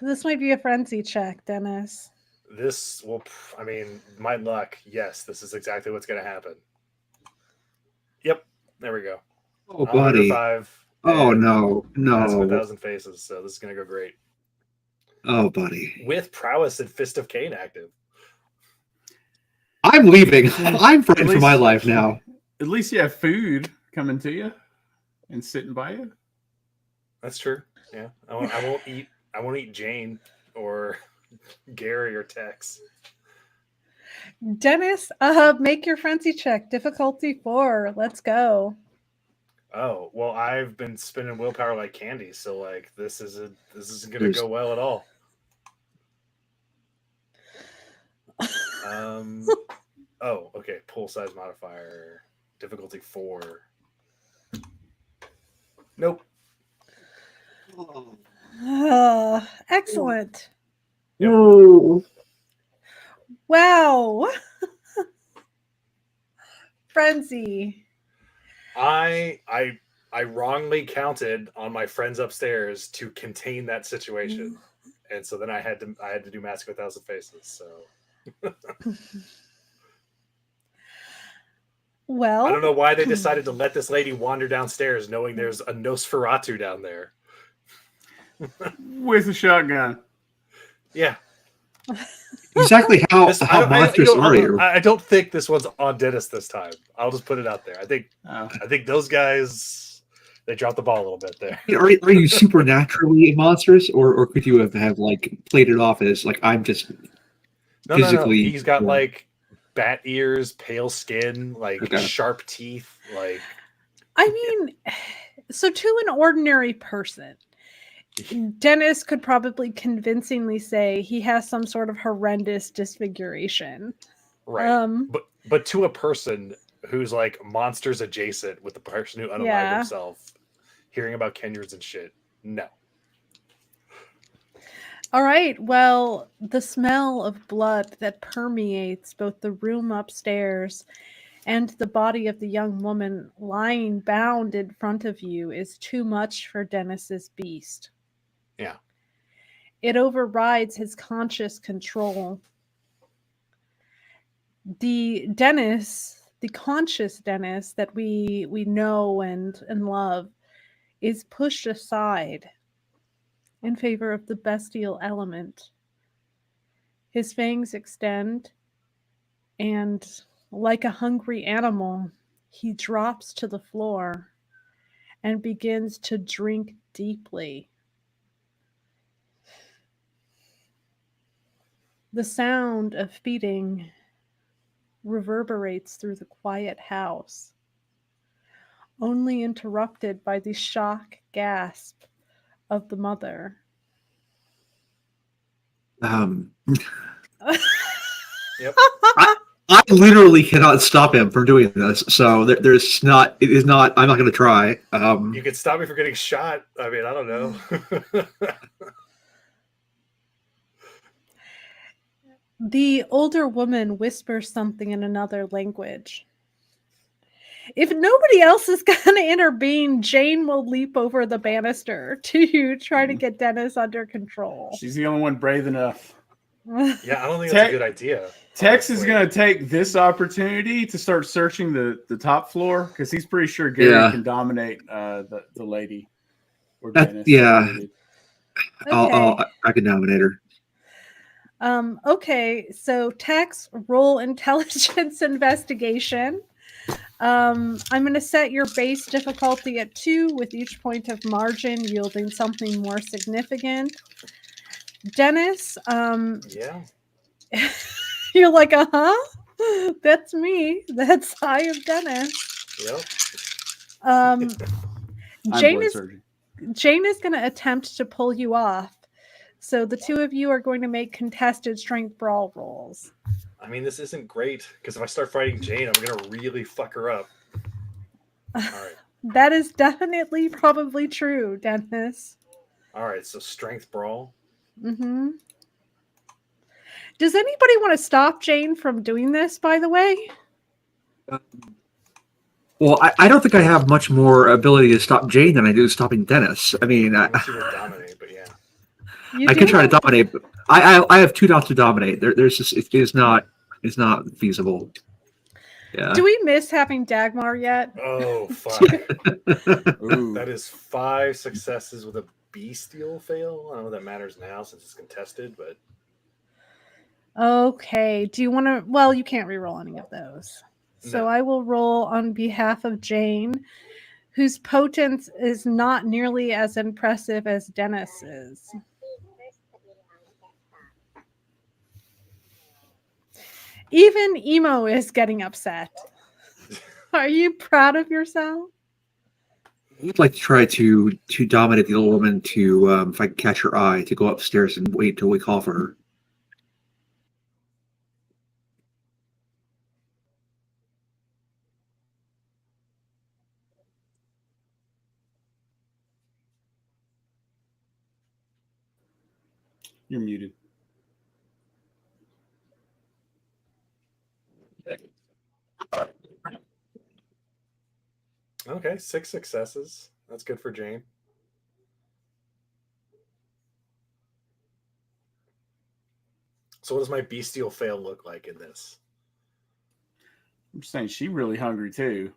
This might be a frenzy check, Dennis. This will, I mean, my luck, yes, this is exactly what's gonna happen. Yep, there we go. Oh, buddy. 105. Oh, no. Mask of No. 1,000 Faces, so this is gonna go great. Oh, buddy. With Prowess and Fist of Cain active. I'm leaving. I'm frightened for my life now. At least you have food coming to you and sitting by you. That's true. Yeah, I won't eat. I won't eat Jane or Gary or Tex. Dennis, make your frenzy check. Difficulty 4. Let's go. Oh well, I've been spinning willpower like candy, so like this isn't gonna go well at all. Oh, okay. Pull size modifier. Difficulty 4. Nope. Excellent. No. Wow. Frenzy. I wrongly counted on my friends upstairs to contain that situation, and so then I had to do Mask of 1,000 Faces. So Well, I don't know why they decided to let this lady wander downstairs, knowing there's a Nosferatu down there. With a shotgun. Yeah. Exactly how monstrous are you? I don't think this one's on Dennis this time. I'll just put it out there. I think those guys, they dropped the ball a little bit there. Are you supernaturally monstrous, or could you have like played it off as like I'm just physically? No. He's got like bat ears, pale skin, like sharp teeth. Like, I mean, so to an ordinary person, Dennis could probably convincingly say he has some sort of horrendous disfiguration. Right. But to a person who's like monsters adjacent with the person who unalived himself, hearing about Kenyards and shit, no. All right. Well, the smell of blood that permeates both the room upstairs and the body of the young woman lying bound in front of you is too much for Dennis's beast. Yeah. It overrides his conscious control. The conscious Dennis that we know and love is pushed aside in favor of the bestial element. His fangs extend, and like a hungry animal, he drops to the floor and begins to drink deeply. The sound of feeding reverberates through the quiet house, only interrupted by the shock gasp of the mother. Yep. I literally cannot stop him from doing this, so it is not. I'm not going to try. You could stop me from getting shot. I mean, I don't know. The older woman whispers something in another language. If nobody else is going to intervene, Jane will leap over the banister to try to get Dennis under control. She's the only one brave enough. Yeah, I don't think that's a good idea. Tex is going to take this opportunity to start searching the top floor because he's pretty sure Gary can dominate the lady. Or Dennis. Yeah. Okay. I can nominate her. Okay, so Tex, roll intelligence investigation. I'm going to set your base difficulty at 2 with each point of margin yielding something more significant. Dennis, Yeah. you're like, that's me. That's I am Dennis. Yep. I'm Jane blood is surgeon. going to attempt to pull you off. So the two of you are going to make contested strength brawl rolls. I mean, this isn't great because if I start fighting Jane, I'm gonna really fuck her up. All right. That is definitely probably true, Dennis. All right. So strength brawl. Mm-hmm. Does anybody want to stop Jane from doing this, by the way? Well, I don't think I have much more ability to stop Jane than I do stopping Dennis. I mean, I want you to dominate, but yeah. I can try to dominate, but I have 2 dots to dominate. There's just it is not feasible. Yeah. Do we miss having Dagmar yet? Oh fuck! Ooh. That is 5 successes with a bestial fail. I don't know if that matters now since it's contested, but Okay. Do you want to? Well, you can't reroll any of those. So No. I will roll on behalf of Jane, whose potence is not nearly as impressive as Dennis's. Even Emo is getting upset. Are you proud of yourself? I'd like to try to dominate the old woman to if I can catch her eye to go upstairs and wait till we call for her. You're muted. okay, 6 successes. That's good for Jane. So, what does my bestial fail look like in this? I'm saying she's really hungry too.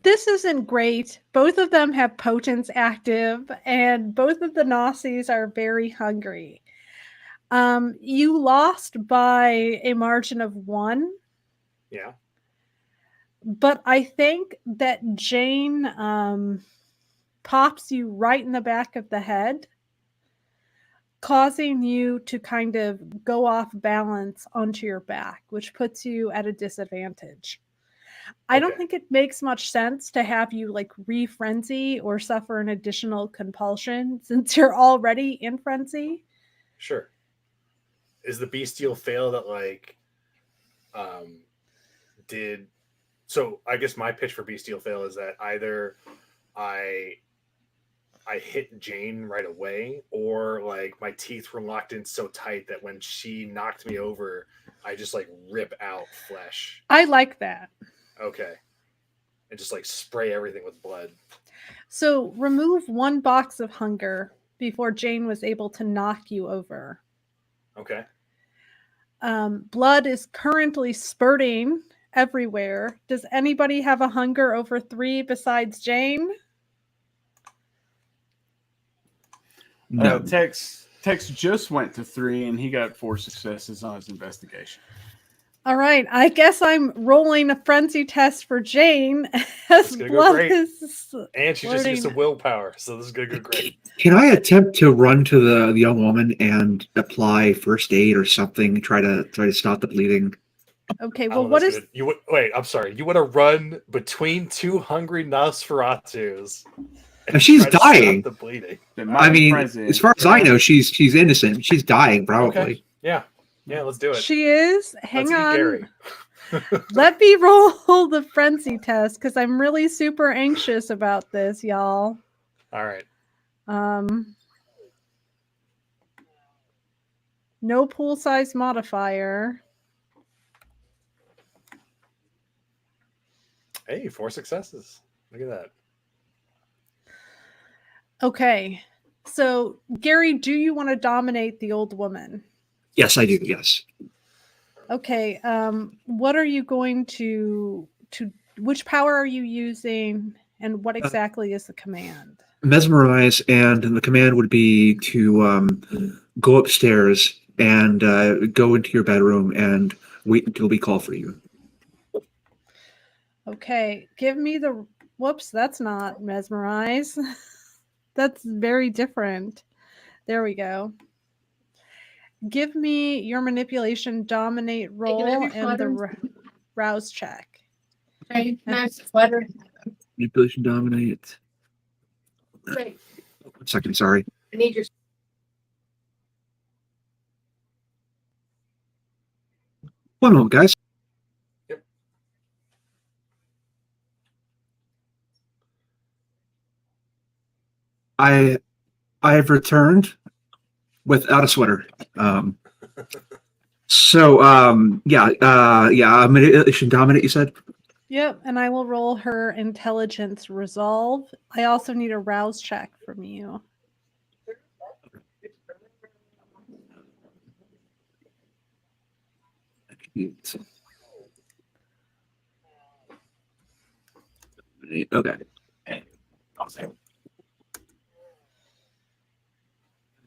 This isn't great. Both of them have potence active, and both of the Nazis are very hungry. You lost by a margin of 1. Yeah. But I think that Jane pops you right in the back of the head, causing you to kind of go off balance onto your back, which puts you at a disadvantage. I don't Okay. think it makes much sense to have you like re-frenzy or suffer an additional compulsion since you're already in frenzy. Sure. Is the bestial fail that like did so I guess my pitch for bestial fail is that either I hit Jane right away, or like my teeth were locked in so tight that when she knocked me over, I just like rip out flesh. I like that. Okay. And just like spray everything with blood. So remove 1 box of hunger before Jane was able to knock you over. Okay. Blood is currently spurting everywhere. Does anybody have a hunger over 3 besides Jane? No. Tex just went to 3 and he got 4 successes on his investigation. All right, I guess I'm rolling a frenzy test for Jane as blood is and she just used some willpower, so this is gonna go great. Can I attempt to run to the young woman and apply first aid or something? Try to stop the bleeding. Okay, well, what is you would wait? I'm sorry. You want to run between 2 hungry Nosferatus? And she's dying. The bleeding. I mean, as far as I know, she's innocent. She's dying, probably. Okay. Yeah. Yeah, let's do it. She is. Hang on. Gary. Let me roll the frenzy test because I'm really super anxious about this, y'all. All right. No pool size modifier. Hey, 4 successes. Look at that. Okay. So, Gary, do you want to dominate the old woman? Yes, I do. Yes. Okay. What are you going to which power are you using, and what exactly is the command? Mesmerize, and the command would be to go upstairs and go into your bedroom and wait until we call for you. Okay, give me the. Whoops, that's not mesmerize. That's very different. There we go. Give me your manipulation, dominate roll, and the rouse check. Okay, nice sweater. Manipulation, dominate. Great. 1 second, sorry. I need your. One moment, guys. Yep. I have returned without a sweater. Manipulation, dominate. You said. Yep, and I will roll her intelligence resolve. I also need a rouse check from you. Okay.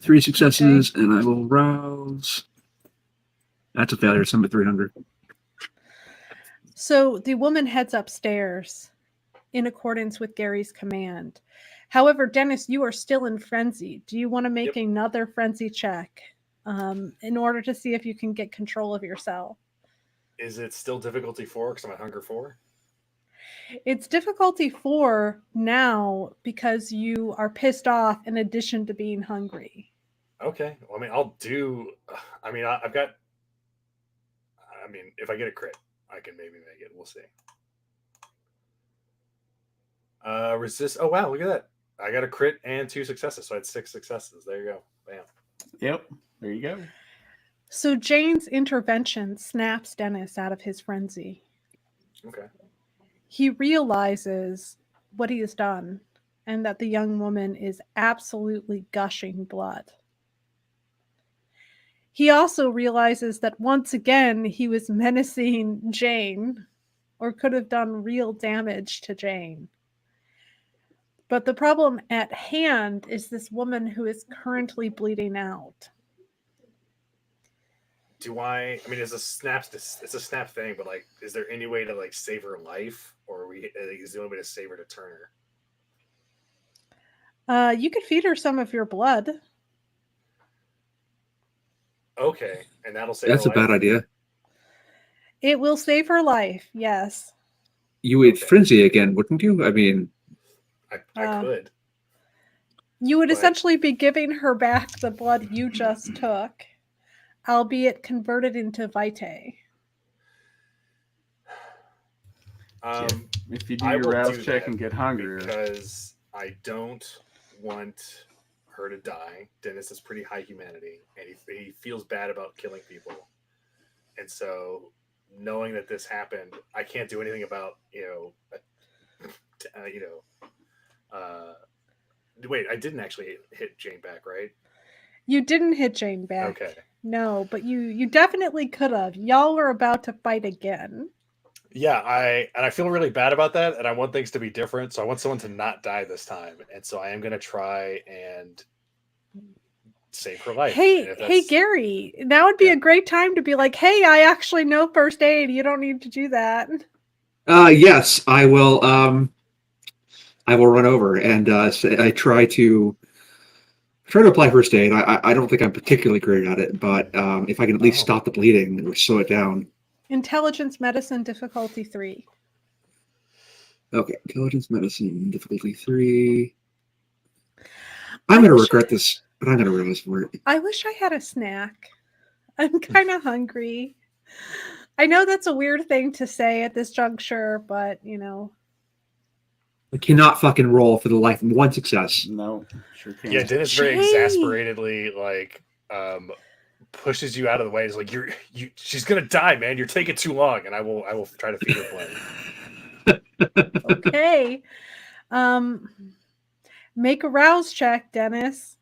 3 successes, and I will rouse. That's a failure. Sum of 300. So the woman heads upstairs in accordance with Gary's command. However, Dennis, you are still in frenzy. Do you want to make another frenzy check in order to see if you can get control of yourself? Is it still difficulty 4 because I'm at hunger 4? It's difficulty 4 now because you are pissed off in addition to being hungry. Okay. Well, I mean, I'll do. I mean, I've got. I mean, if I get a crit, I can maybe make it. We'll see. Resist. Oh wow! Look at that. I got a crit and 2 successes, so I had 6 successes. There you go. Bam. Yep. There you go. So Jane's intervention snaps Dennis out of his frenzy. Okay. He realizes what he has done and that the young woman is absolutely gushing blood. He also realizes that once again he was menacing Jane, or could have done real damage to Jane. But the problem at hand is this woman who is currently bleeding out. Do I mean, it's a snap thing, but like, is there any way to like save her life, or is the only way to save her to turn her? You could feed her some of your blood. Okay, and that'll save That's her a bad life? idea. It will save her life, yes. You would frenzy again, wouldn't you? I mean, I could. You would essentially be giving her back the blood you just took, albeit converted into vitae. If you do your rouse check and get hungrier. Because I don't want her to die. Dennis is pretty high humanity, and he feels bad about killing people. And so, knowing that this happened, I can't do anything about, wait, I didn't actually hit Jane back, right? You didn't hit Jane back. Okay. No, but you definitely could have. Y'all were about to fight again. Yeah, I feel really bad about that, and I want things to be different. So I want someone to not die this time, and so I am going to try and save her life. Hey, Gary, now would be a great time to be like, "Hey, I actually know first aid. You don't need to do that." Yes, I will. I will run over and I try to apply first aid. I don't think I'm particularly great at it, but if I can at least stop the bleeding or slow it down. Intelligence medicine difficulty 3. Okay, intelligence medicine difficulty 3. I'm going to regret this, but I'm going to realize for it. I wish I had a snack. I'm kind of hungry. I know that's a weird thing to say at this juncture, but I cannot fucking roll for the life of 1 success. No, sure can't. Yeah, Dennis very exasperatedly pushes you out of the way. He's like, she's gonna die, man. You're taking too long, and I will try to feed her blood. Okay. Make a rouse check, Dennis.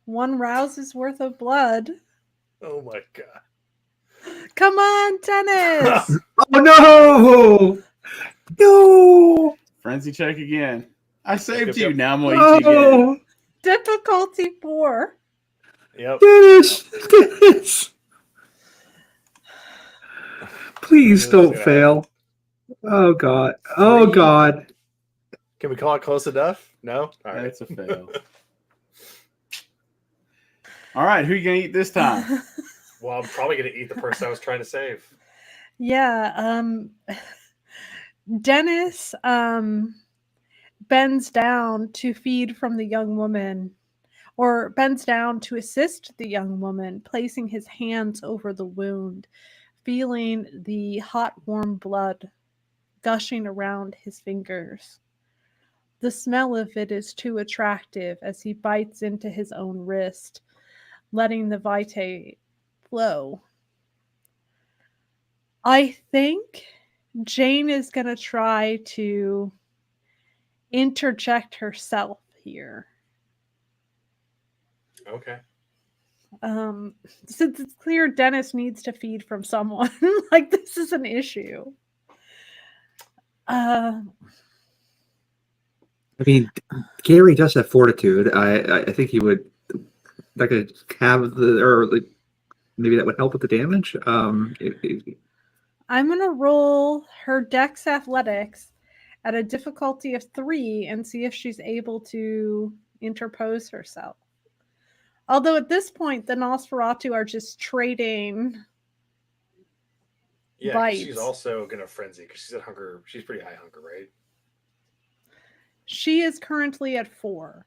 1 rouse's worth of blood. Oh my god. Come on, Dennis. Oh no! No! Frenzy check again. I saved Yep, you. yep. Now I'm going to eat you again. Oh, Difficulty 4. Yep. Dennis! Dennis! Please This is don't gonna fail. Oh God. Oh 3. God. Can we call it close enough? No? All right. That's a fail. All right, who are you going to eat this time? Well, I'm probably going to eat the person I was trying to save. Yeah, Dennis bends down to feed from the young woman, or bends down to assist the young woman, placing his hands over the wound, feeling the hot, warm blood gushing around his fingers. The smell of it is too attractive as he bites into his own wrist, letting the vitae flow. I think Jane is going to try to interject herself here. Okay. Since it's clear Dennis needs to feed from someone, like this is an issue. I mean, Gary does have fortitude. I think he would like to have the, or like, maybe that would help with the damage. I'm going to roll her Dex Athletics at a difficulty of 3 and see if she's able to interpose herself. Although at this point, the Nosferatu are just trading Yeah, 'cause bites. she's also going to frenzy because she's at hunger. She's pretty high hunger, right? She is currently at 4.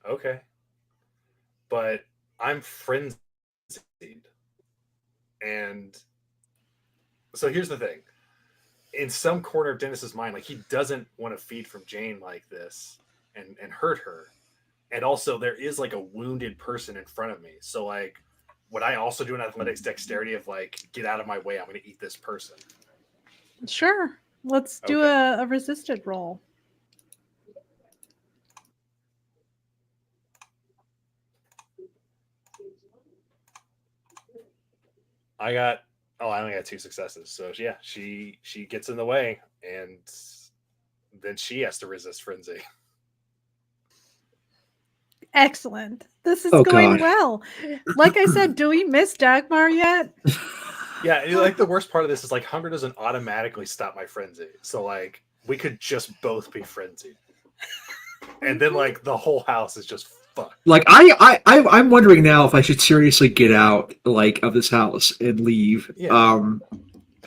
Okay. But I'm frenzied. And so here's the thing. In some corner of Dennis's mind, like he doesn't want to feed from Jane like this and hurt her. And also there is like a wounded person in front of me. So like, would I also do an athletics dexterity of like, get out of my way, I'm going to eat this person? Sure. Let's do Okay. a resisted roll. I only got 2 successes. So yeah, she gets in the way and then she has to resist frenzy. Excellent. This is Oh, going God. well. Like I said, do we miss Dagmar yet? Yeah, and like the worst part of this is like hunger doesn't automatically stop my frenzy. So like we could just both be frenzied. And then like the whole house is just fucked. Like I'm wondering now if I should seriously get out like of this house and leave. Yeah.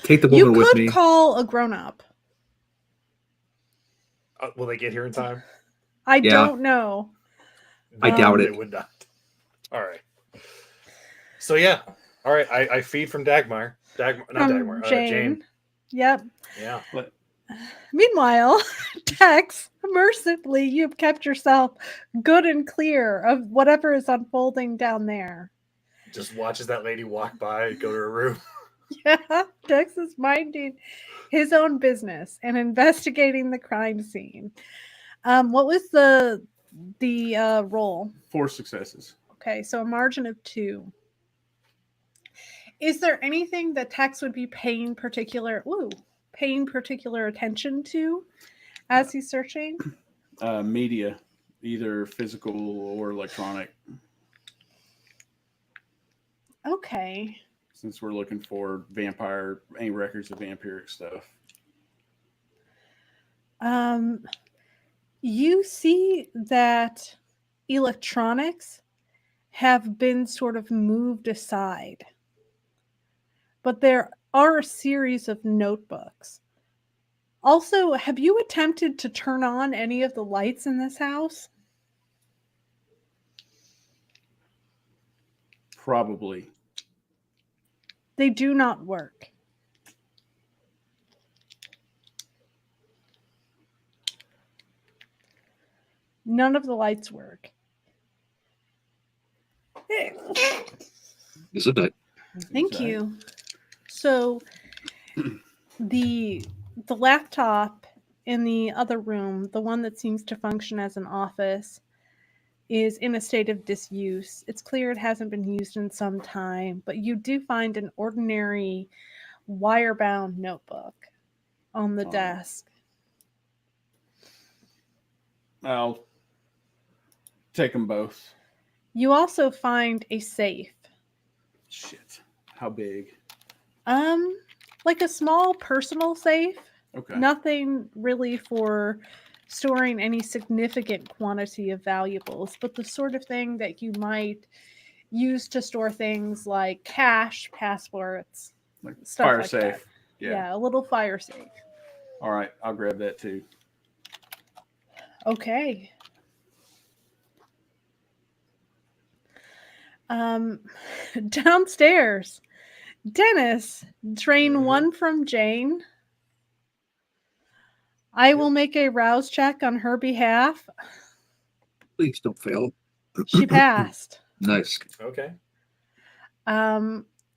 Take the You woman with could me. call a grown-up. Will they get here in time? I Yeah. don't know. I doubt They it. would not. All right. So yeah. All right. I feed from Dagmar. Not Dagmar. Jane. Yep. Yeah. Meanwhile, Tex, mercifully, you've kept yourself good and clear of whatever is unfolding down there. Just watches that lady walk by, go to her room. Yeah, Tex is minding his own business and investigating the crime scene. What was the roll? 4 successes. Okay, so a margin of 2. Is there anything that Tex would be paying particular attention to as he's searching? Media, either physical or electronic, Okay. since we're looking for any records of vampiric stuff. You see that electronics have been sort of moved aside, but there are a series of notebooks. Also, have you attempted to turn on any of the lights in this house? Probably. They do not work. None of the lights work. Is it? Thank Exactly. you. So the laptop in the other room, the one that seems to function as an office, is in a state of disuse. It's clear it hasn't been used in some time, but you do find an ordinary wire-bound notebook on the desk. I'll take them both. You also find a safe. Shit. How big? Like a small personal safe. Okay. Nothing really for storing any significant quantity of valuables, but the sort of thing that you might use to store things like cash, passports, Like stuff fire like safe. that. Yeah, a little fire safe. All right, I'll grab that too. Okay. Downstairs, Dennis, train 1 from Jane. I will make a rouse check on her behalf. Please don't fail. She passed. Nice. Okay.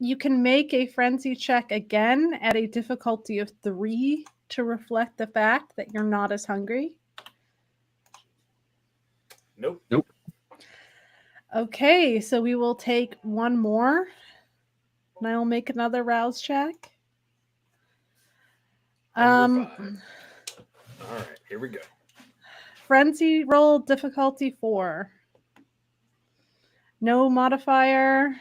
You can make a frenzy check again at a difficulty of 3 to reflect the fact that you're not as hungry. Nope. Okay, so we will take 1 more. And I will make another rouse check. Under 5. All right, here we go. Frenzy roll difficulty 4. No modifier.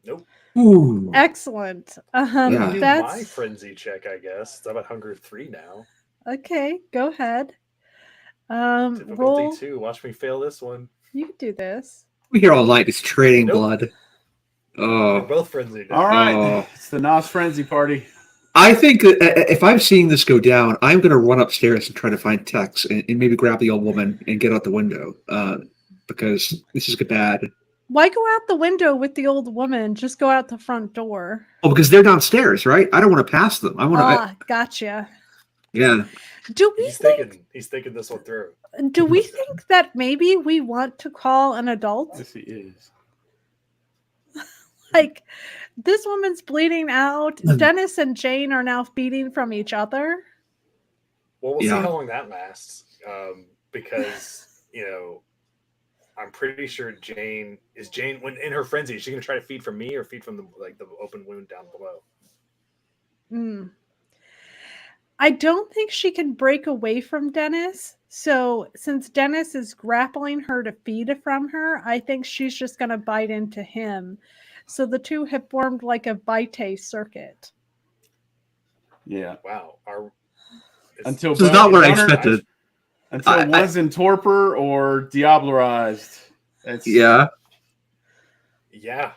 Nope. Ooh. Excellent. Yeah. Do That's my frenzy check, I guess. I'm at hunger 3 now. okay. Go ahead. Difficulty Roll. 2. Watch me fail this one. You can do this. We here all night is trading Nope. blood. We're Oh, both frenzied. All right, Oh. it's the Nos Frenzy party. I think that if I'm seeing this go down, I'm going to run upstairs and try to find Tex and maybe grab the old woman and get out the window because this is bad. Why go out the window with the old woman? Just go out the front door. Oh, because they're downstairs, right? I don't want to pass them. I want to. Gotcha. Yeah. Do we He's thinking this one through. Do we think that maybe we want to call an adult? Yes, he is. Like, this woman's bleeding out. Dennis and Jane are now feeding from each other. Well, we'll Yeah. see how long that lasts. Because, I'm pretty sure Jane when in her frenzy, is she going to try to feed from me or feed from the open wound down below? I don't think she can break away from Dennis. So since Dennis is grappling her to feed from her, I think she's just going to bite into him. So the two have formed like a bite circuit. Yeah. Wow. Until This is not what I expected. Until one's in torpor or diablerized. Yeah. Yeah.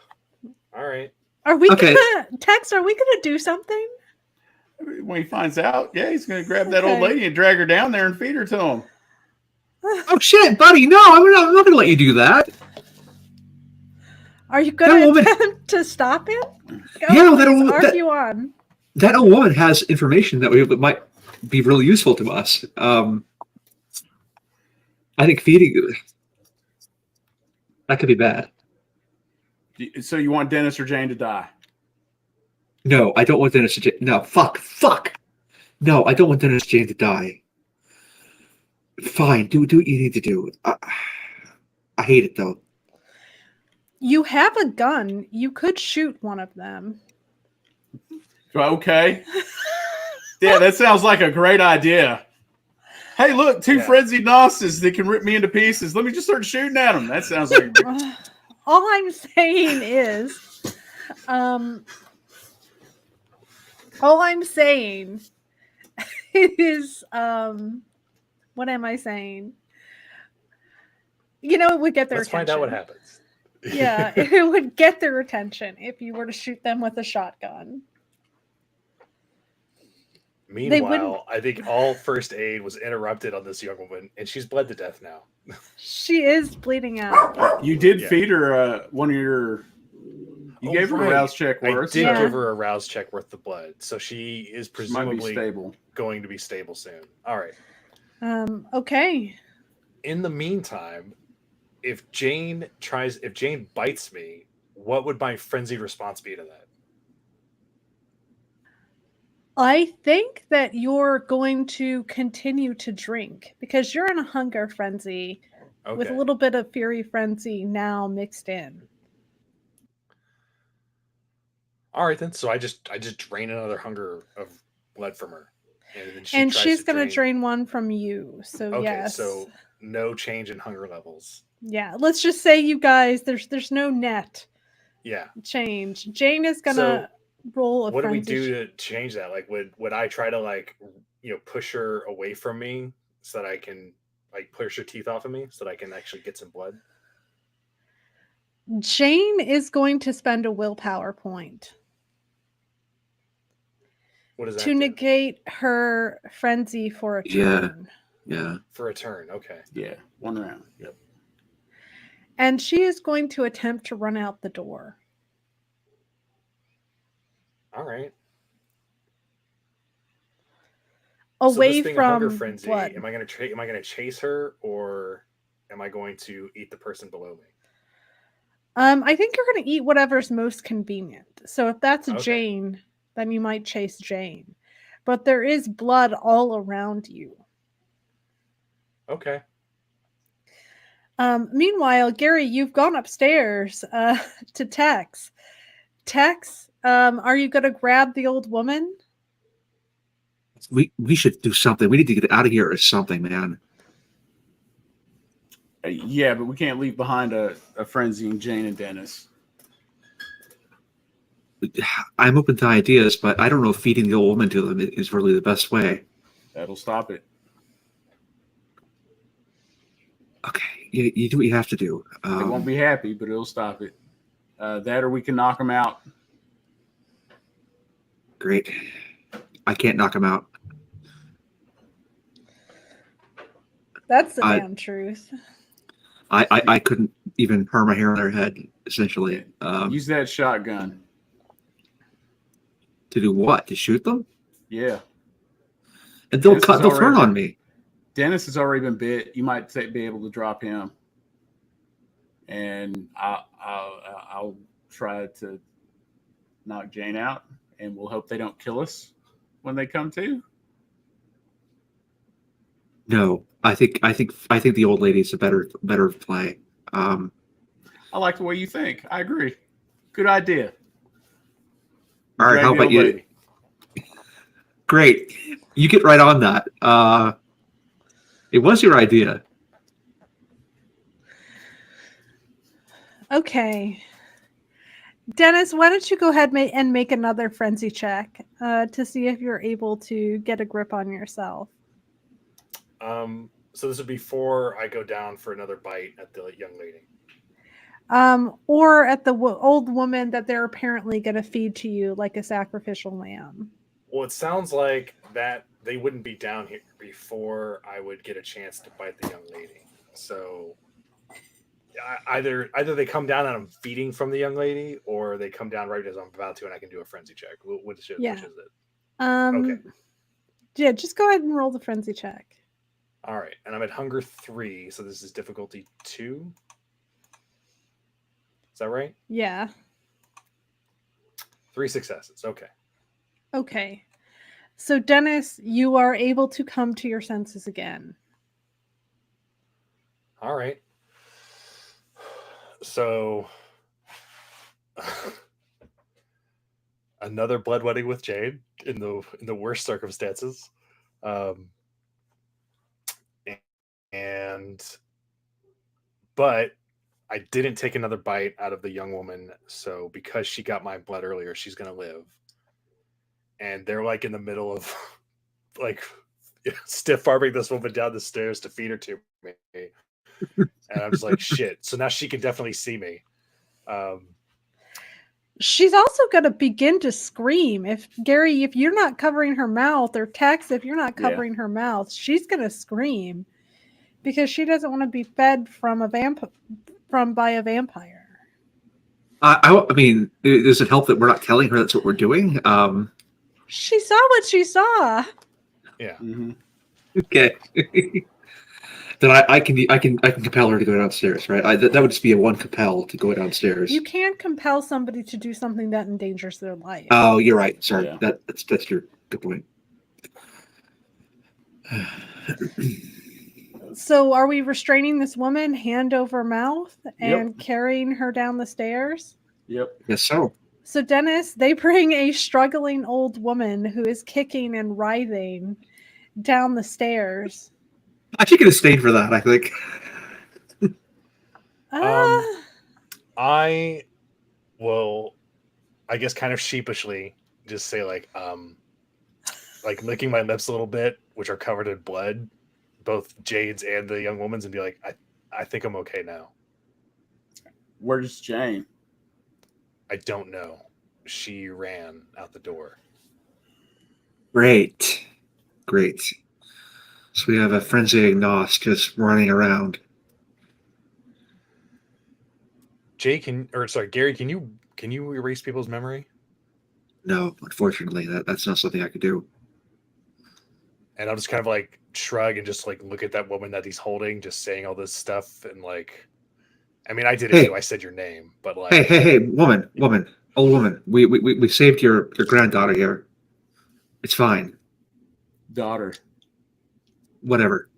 All right. Are we Okay. gonna Tex? Are we gonna do something? When he finds out, yeah, he's going to grab that old lady and drag her down there and feed her to him. Oh shit, buddy! No, I'm not going to let you do that. Are you going to attempt to stop him? Yeah, argue on. That old woman has information that might be really useful to us. I think feeding that could be bad. So you want Dennis or Jane to die? No, I don't want Dennis to. No, fuck. No, I don't want Dennis Jane to die. Fine, do what you need to do. I hate it though. You have a gun. You could shoot one of them. Okay. Yeah, that sounds like a great idea. Hey, look, two frenzied Nosses that can rip me into pieces. Let me just start shooting at them. That sounds like all I'm saying is, what am I saying? It would get their attention. Let's find out what happens. Yeah, it would get their attention if you were to shoot them with a shotgun. Meanwhile, I think all first aid was interrupted on this young woman, and she's bled to death now. She is bleeding out. You did feed her one of your... You gave her a rouse check worth. I did give her a rouse check worth the blood, so she is presumably stable. Going to be stable soon. All right. Okay. In the meantime, if Jane bites me, what would my frenzied response be to that? I think that you're going to continue to drink because you're in a hunger frenzy with a Okay. little bit of fury frenzy now mixed in. All right then. So I just drain another hunger of blood from her, and then she And tries she's to going to drain. drain one from you. So Okay, yes. so no change in hunger levels. Yeah, let's just say you guys there's no net Yeah. change. Jane is going So to roll a what do we frenzy. do to change that? Like, would I try to like push her away from me so that I can like push her teeth off of me so that I can actually get some blood? Jane is going to spend a willpower point What does to that do negate her frenzy for a Yeah. turn. Yeah. for a turn? Okay. Yeah, 1 round. Yep. And she is going to attempt to run out the door. All right. So Away this being a hunger from frenzy, blood. am I gonna chase her, or am I going to eat the person below me? I think you're going to eat whatever's most convenient. So if that's Okay. Jane, then you might chase Jane. But there is blood all around you. Okay. Meanwhile, Gary, you've gone upstairs to Tex. Tex, are you going to grab the old woman? We should do something. We need to get out of here or something, man. Yeah, but we can't leave behind a frenzying Jane and Dennis. I'm open to ideas, but I don't know if feeding the old woman to them is really the best way. That'll stop it. Okay, you do what you have to do. They won't be happy, but it'll stop it. That or we can knock them out. Great. I can't knock them out. That's the damn truth. I couldn't even harm a hair on their head, essentially. Use that shotgun. To do what? To shoot them? Yeah. And they'll Dennis has turn already on been- me. Dennis has already been bit. You might be able to drop him, and I'll try to knock Jane out, and we'll hope they don't kill us when they come to. No, I think the old lady's a better play. I like the way you think. I agree. Good idea. All right, Drag how the about old you? lady. Great, you get right on that. It was your idea. Okay. Dennis, why don't you go ahead and make another frenzy check to see if you're able to get a grip on yourself. So this would be before I go down for another bite at the young lady. Or at the old woman that they're apparently going to feed to you like a sacrificial lamb. Well, it sounds like that they wouldn't be down here before I would get a chance to bite the young lady. So either they come down and I'm feeding from the young lady, or they come down right as I'm about to and I can do a frenzy check. Which is it? Okay. Yeah, just go ahead and roll the frenzy check. All right. And I'm at hunger 3, so this is difficulty 2. Is that right? Yeah. 3 successes. Okay. Okay. So, Dennis, you are able to come to your senses again. All right. So, another blood wedding with Jade in the worst circumstances. But I didn't take another bite out of the young woman, so because she got my blood earlier, she's gonna live. And they're like in the middle of like stiff arming this woman down the stairs to feed her to me, and I'm just like, shit. So now she can definitely see me. She's also going to begin to scream. If you're not covering her mouth, or Tex, if you're not covering her mouth, she's going to scream because she doesn't want to be fed by a vampire. I mean, does it help that we're not telling her that's what we're doing? She saw what she saw. Yeah. Mm-hmm. Okay. Then I can compel her to go downstairs, right? That would just be a one compel to go downstairs. You can't compel somebody to do something that endangers their life. Oh, you're right. Sorry, Yeah. that's true. Good point. So are we restraining this woman hand over mouth and Yep. carrying her down the stairs? Yep. Yes, so. So Dennis, they bring a struggling old woman who is kicking and writhing down the stairs. I should get a stain for that, I think. Ah, I will, I guess, kind of sheepishly just say like licking my lips a little bit, which are covered in blood, both Jade's and the young woman's, and be like, I think I'm okay now. Where's Jane? I don't know. She ran out the door. Great. So we have a frenzied Nos just running around. Gary, can you erase people's memory? No, unfortunately, that's not something I could do. And I'll just kind of like shrug and just like look at that woman that he's holding, just saying all this stuff, and like, I mean, I did it Hey. too. I said your name, but like, Hey, woman, old woman. We saved your granddaughter here. It's fine. Daughter. Whatever.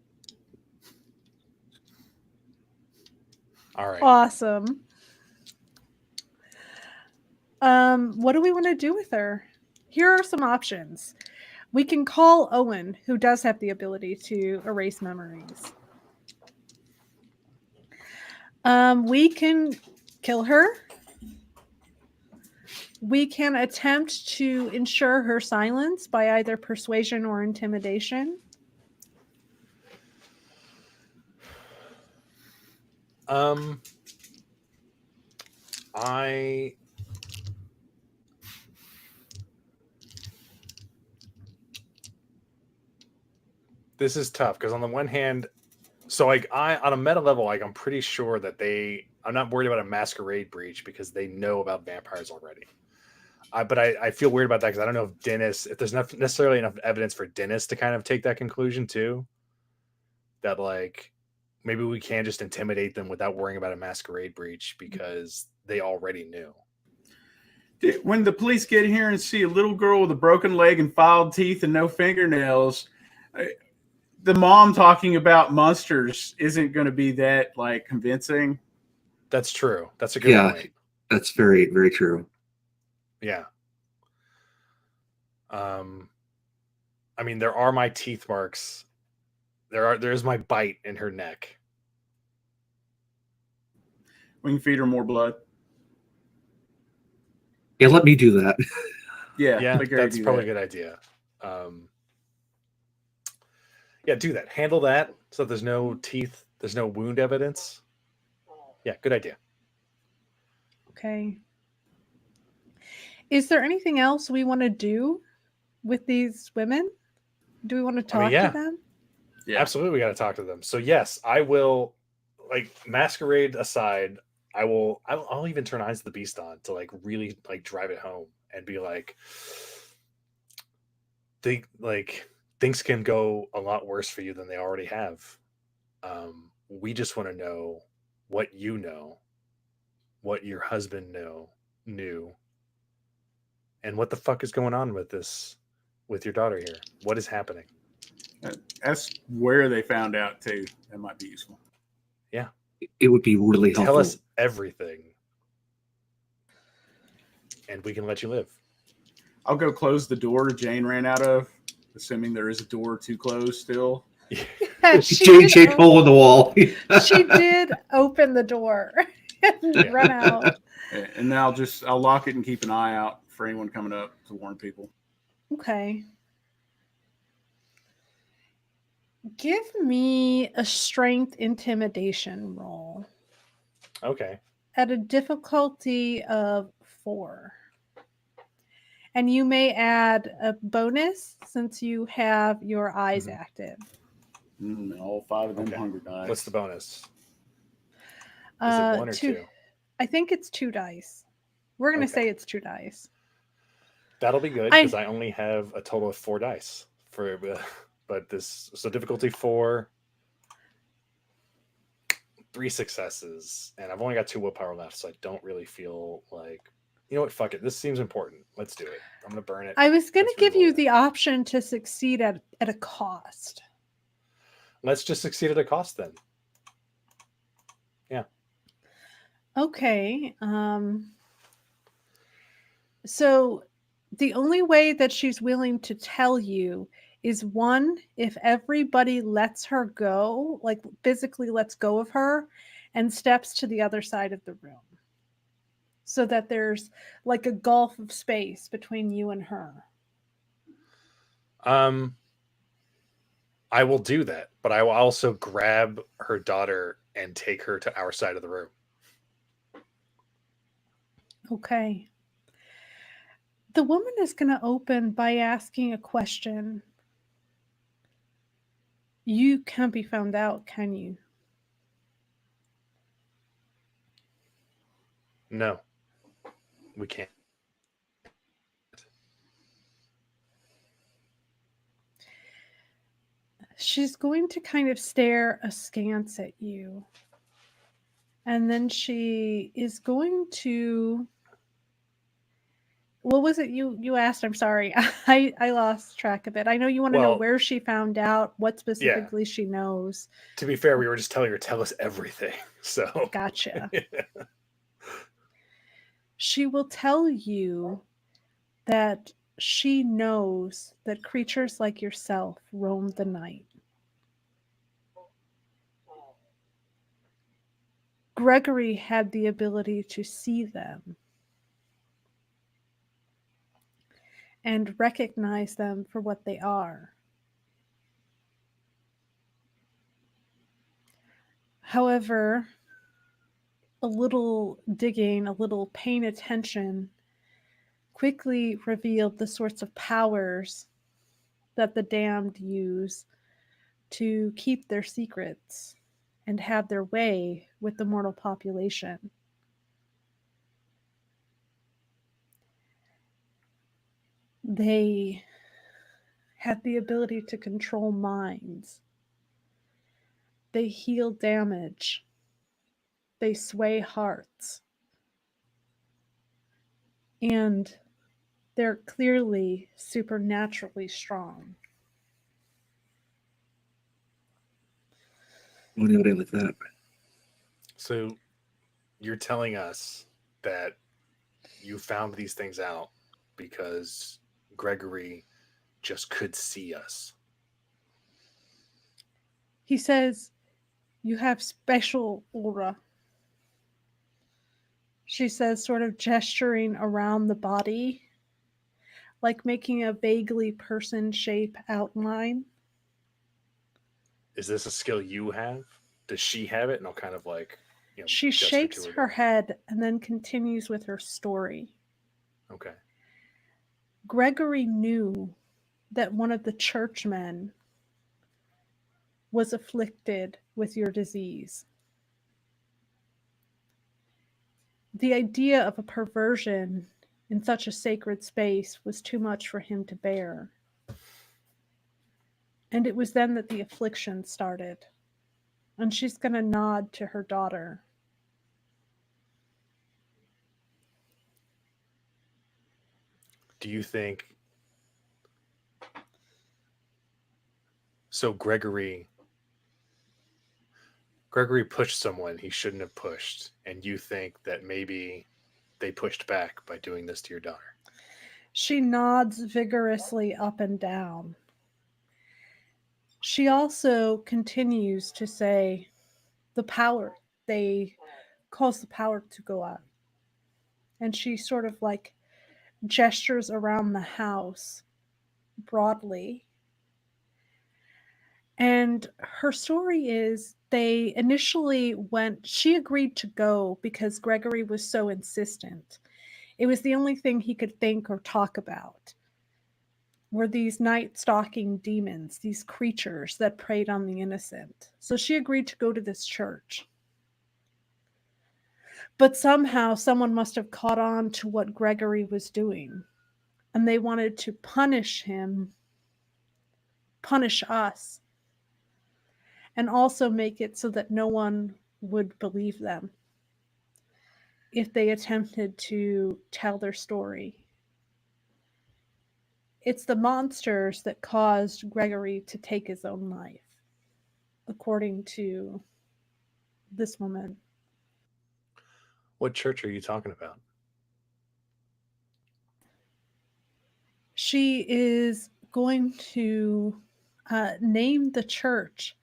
all right. awesome. What do we want to do with her? Here are some options. We can call Owen, who does have the ability to erase memories. We can kill her. We can attempt to ensure her silence by either persuasion or intimidation. This is tough because on the one hand, so like on a meta level, like I'm pretty sure that I'm not worried about a masquerade breach because they know about vampires already. But I feel weird about that because I don't know if there's not necessarily enough evidence for Dennis to kind of take that conclusion too. That like maybe we can just intimidate them without worrying about a masquerade breach because they already knew. When the police get here and see a little girl with a broken leg and filed teeth and no fingernails, the mom talking about monsters isn't going to be that like convincing. That's true. That's a good point. That's very, very true. Yeah. I mean, there are my teeth marks. There's my bite in her neck. We can feed her more blood. Yeah, let me do that. Yeah, that's probably a good idea. Yeah, do that. Handle that so there's no teeth, there's no wound evidence. Yeah, good idea. Okay. Is there anything else we want to do with these women? Do we want to talk to them? Yeah, absolutely. We got to talk to them. So yes, I will. Like masquerade aside, I'll even turn Eyes of the Beast on to like really like drive it home and be like, things can go a lot worse for you than they already have. We just want to know what you know, what your husband knew, and what the fuck is going on with your daughter here. What is happening? That's where they found out too. That might be useful. Yeah, it would be really helpful. Tell us everything, and we can let you live. I'll go close the door Jane ran out of, assuming there is a door to close still. Yeah, Jane hole in the wall. She did open the door and run out. And then I'll lock it and keep an eye out for anyone coming up to warn people. Okay. Give me a strength intimidation roll. Okay. At a difficulty of 4. And you may add a bonus since you have your eyes active. All 5 of them hunger dice. What's the bonus? Is it 1 or 2? I think it's 2 dice. We're going to say it's 2 dice. That'll be good because I only have a total of 4 dice but so difficulty 4, 3 successes, and I've only got 2 willpower left, so I don't really feel like You know what? Fuck it. This seems important. Let's do it. I'm gonna burn it. I was going to Let's give re-roll you it. the option to succeed at a cost. Let's just succeed at a cost then. Yeah. Okay. So the only way that she's willing to tell you is one, if everybody lets her go, like physically lets go of her and steps to the other side of the room. So that there's like a gulf of space between you and her. I will do that, but I will also grab her daughter and take her to our side of the room. Okay. The woman is going to open by asking a question. You can't be found out, can you? No, we can't. She's going to kind of stare askance at you. And then she is going to. What was it you asked? I'm sorry. I lost track of it. I know you want to know Well, where she found out, what yeah. specifically she knows. To be fair, we were just telling her, tell us everything. So Gotcha. She will tell you that she knows that creatures like yourself roam the night. Gregory had the ability to see them and recognize them for what they are. However, a little digging, a little paying attention quickly revealed the sorts of powers that the damned use to keep their secrets and have their way with the mortal population. They have the ability to control minds. They heal damage. They sway hearts. And they're clearly supernaturally strong. What do you look that? So you're telling us that you found these things out because Gregory just could see us. He says, "You have special aura." She says, sort of gesturing around the body, like making a vaguely person shape outline. Is this a skill you have? Does she have it? And I'll kind of like, She gesture shakes to her. her head and then continues with her story. Okay. Gregory knew that one of the churchmen was afflicted with your disease. The idea of a perversion in such a sacred space was too much for him to bear. And it was then that the affliction started. And she's going to nod to her daughter. Do you think so? Gregory pushed someone he shouldn't have pushed, and you think that maybe they pushed back by doing this to your daughter? She nods vigorously up and down. She also continues to say, the power, they cause the power to go out. And she sort of like gestures around the house broadly. And her story is they initially went, she agreed to go because Gregory was so insistent. It was the only thing he could think or talk about were these night stalking demons, these creatures that preyed on the innocent. So she agreed to go to this church. But somehow someone must have caught on to what Gregory was doing. And they wanted to punish him, punish us, and also make it so that no one would believe them. if they attempted to tell their story. It's the monsters that caused Gregory to take his own life, according to this woman. What church are you talking about? She is going to name the church.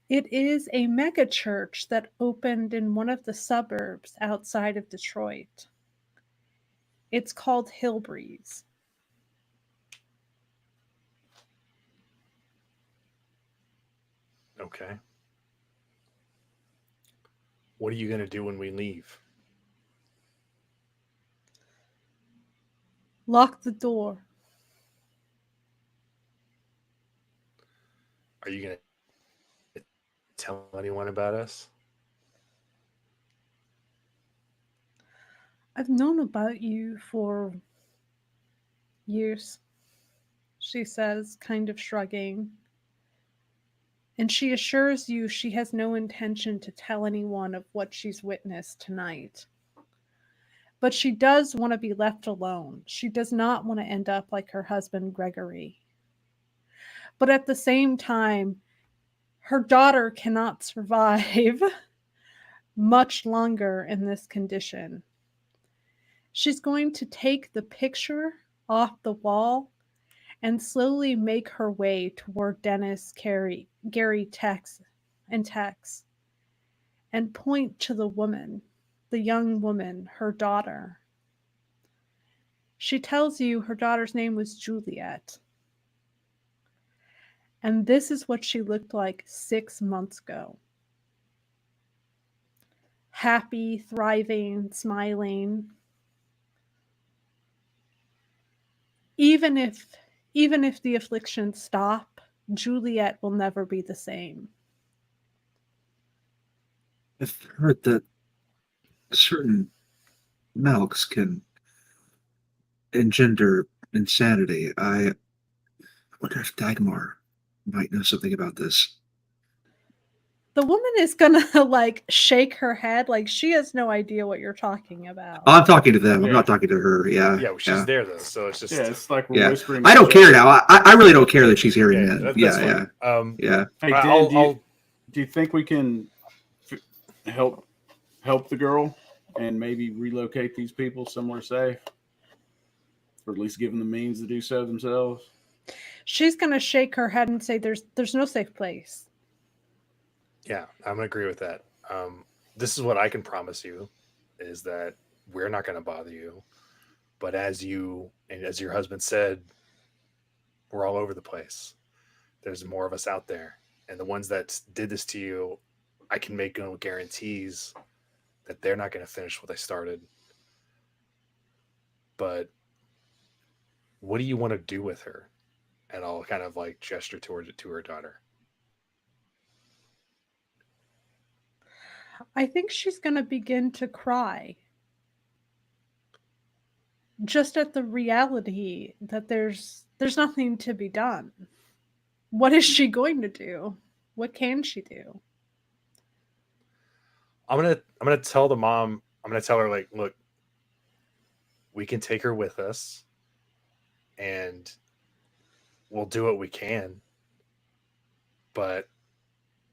It is a mega church that opened in one of the suburbs outside of Detroit. It's called Hillbreeze. Okay. What are you going to do when we leave? Lock the door. Are you going to tell anyone about us? I've known about you for years, she says, kind of shrugging. And she assures you she has no intention to tell anyone of what she's witnessed tonight. But she does want to be left alone. She does not want to end up like her husband, Gregory. But at the same time, her daughter cannot survive much longer in this condition. She's going to take the picture off the wall and slowly make her way toward Dennis, Gary, Tex, and point to the woman, the young woman, her daughter. She tells you her daughter's name was Juliet. And this is what she looked like 6 months ago. Happy, thriving, smiling. Even if the afflictions stop, Juliet will never be the same. I've heard that certain milks can engender insanity. I wonder if Dagmar might know something about this. The woman is gonna like shake her head, like she has no idea what you're talking about. I'm talking to them. I'm Yeah. not talking to her. Yeah. Yeah, she's there though, so it's just Yeah, it's like we're Yeah. whispering. I don't to each care other. now. I really don't care that she's hearing yeah, it. that's Yeah. fine. Yeah. Hey, I'll- Dan, do you think we can help the girl and maybe relocate these people somewhere safe, or at least give them the means to do so themselves? She's gonna shake her head and say, "There's no safe place." Yeah, I'm gonna agree with that. This is what I can promise you is that we're not gonna bother you. But as you and as your husband said, we're all over the place. There's more of us out there. And the ones that did this to you, I can make no guarantees that they're not gonna finish what they started. But what do you want to do with her? And I'll kind of like gesture towards it to her daughter. I think she's gonna begin to cry. Just at the reality that there's nothing to be done. What is she going to do? What can she do? I'm gonna tell the mom, I'm gonna tell her, like, look, we can take her with us and we'll do what we can. But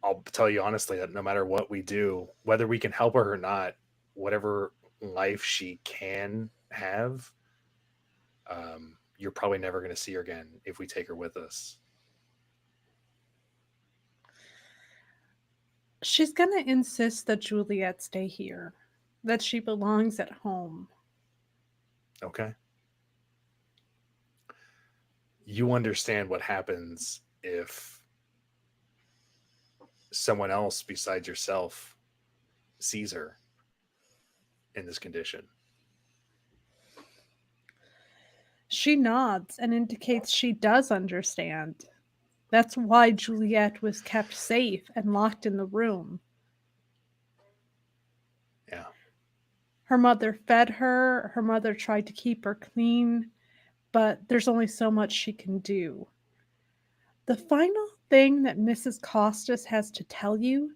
I'll tell you honestly that no matter what we do, whether we can help her or not, whatever life she can have, you're probably never going to see her again if we take her with us. She's going to insist that Juliet stay here, that she belongs at home. Okay. You understand what happens if someone else besides yourself sees her in this condition. She nods and indicates she does understand. That's why Juliet was kept safe and locked in the room. Yeah. Her mother fed her. Her mother tried to keep her clean, but there's only so much she can do. The final thing that Mrs. Costas has to tell you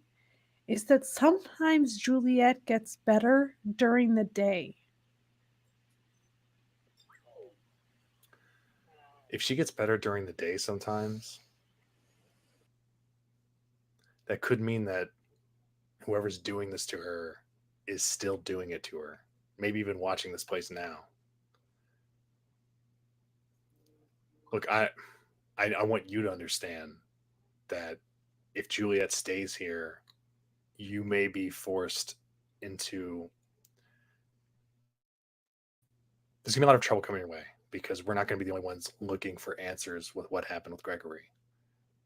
is that sometimes Juliet gets better during the day. If she gets better during the day sometimes, that could mean that whoever's doing this to her is still doing it to her. Maybe even watching this place now. Look, I want you to understand that if Juliet stays here, you may be forced into. There's gonna be a lot of trouble coming your way because we're not gonna be the only ones looking for answers with what happened with Gregory.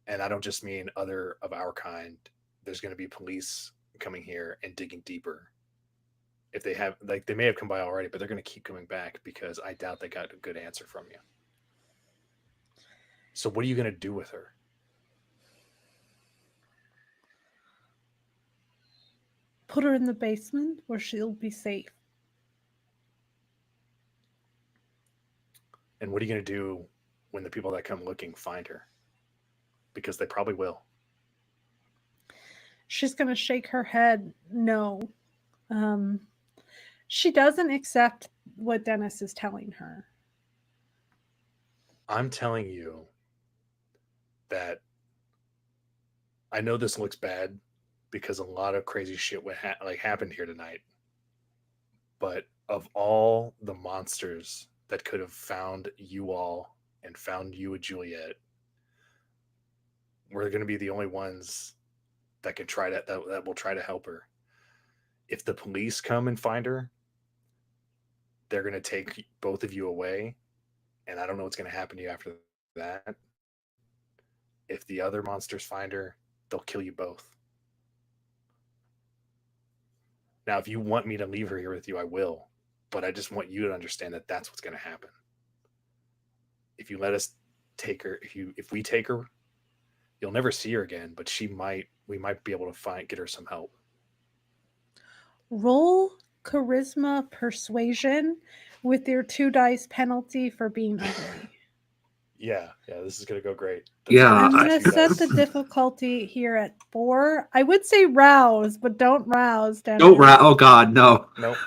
And I don't just mean other of our kind. There's gonna be police coming here and digging deeper. If they have, like, they may have come by already, but they're gonna keep coming back because I doubt they got a good answer from you. So what are you gonna do with her? Put her in the basement where she'll be safe. And what are you going to do when the people that come looking find her? Because they probably will. She's going to shake her head no. She doesn't accept what Dennis is telling her. I'm telling you that I know this looks bad because a lot of crazy shit happened here tonight. But of all the monsters that could have found you all and found you and Juliet, we're going to be the only ones that can try that will try to help her. If the police come and find her, they're going to take both of you away, and I don't know what's going to happen to you after that. If the other monsters find her, they'll kill you both. Now, if you want me to leave her here with you, I will. But I just want you to understand that that's what's going to happen. If you let us take her, if we take her, you'll never see her again. But we might be able to get her some help. Roll charisma persuasion with your 2 dice penalty for being ugly. Yeah, this is going to go great. I'm going to set the difficulty here at 4. I would say rouse, but don't rouse, Dennis. Don't rouse. Oh, God, no. Nope.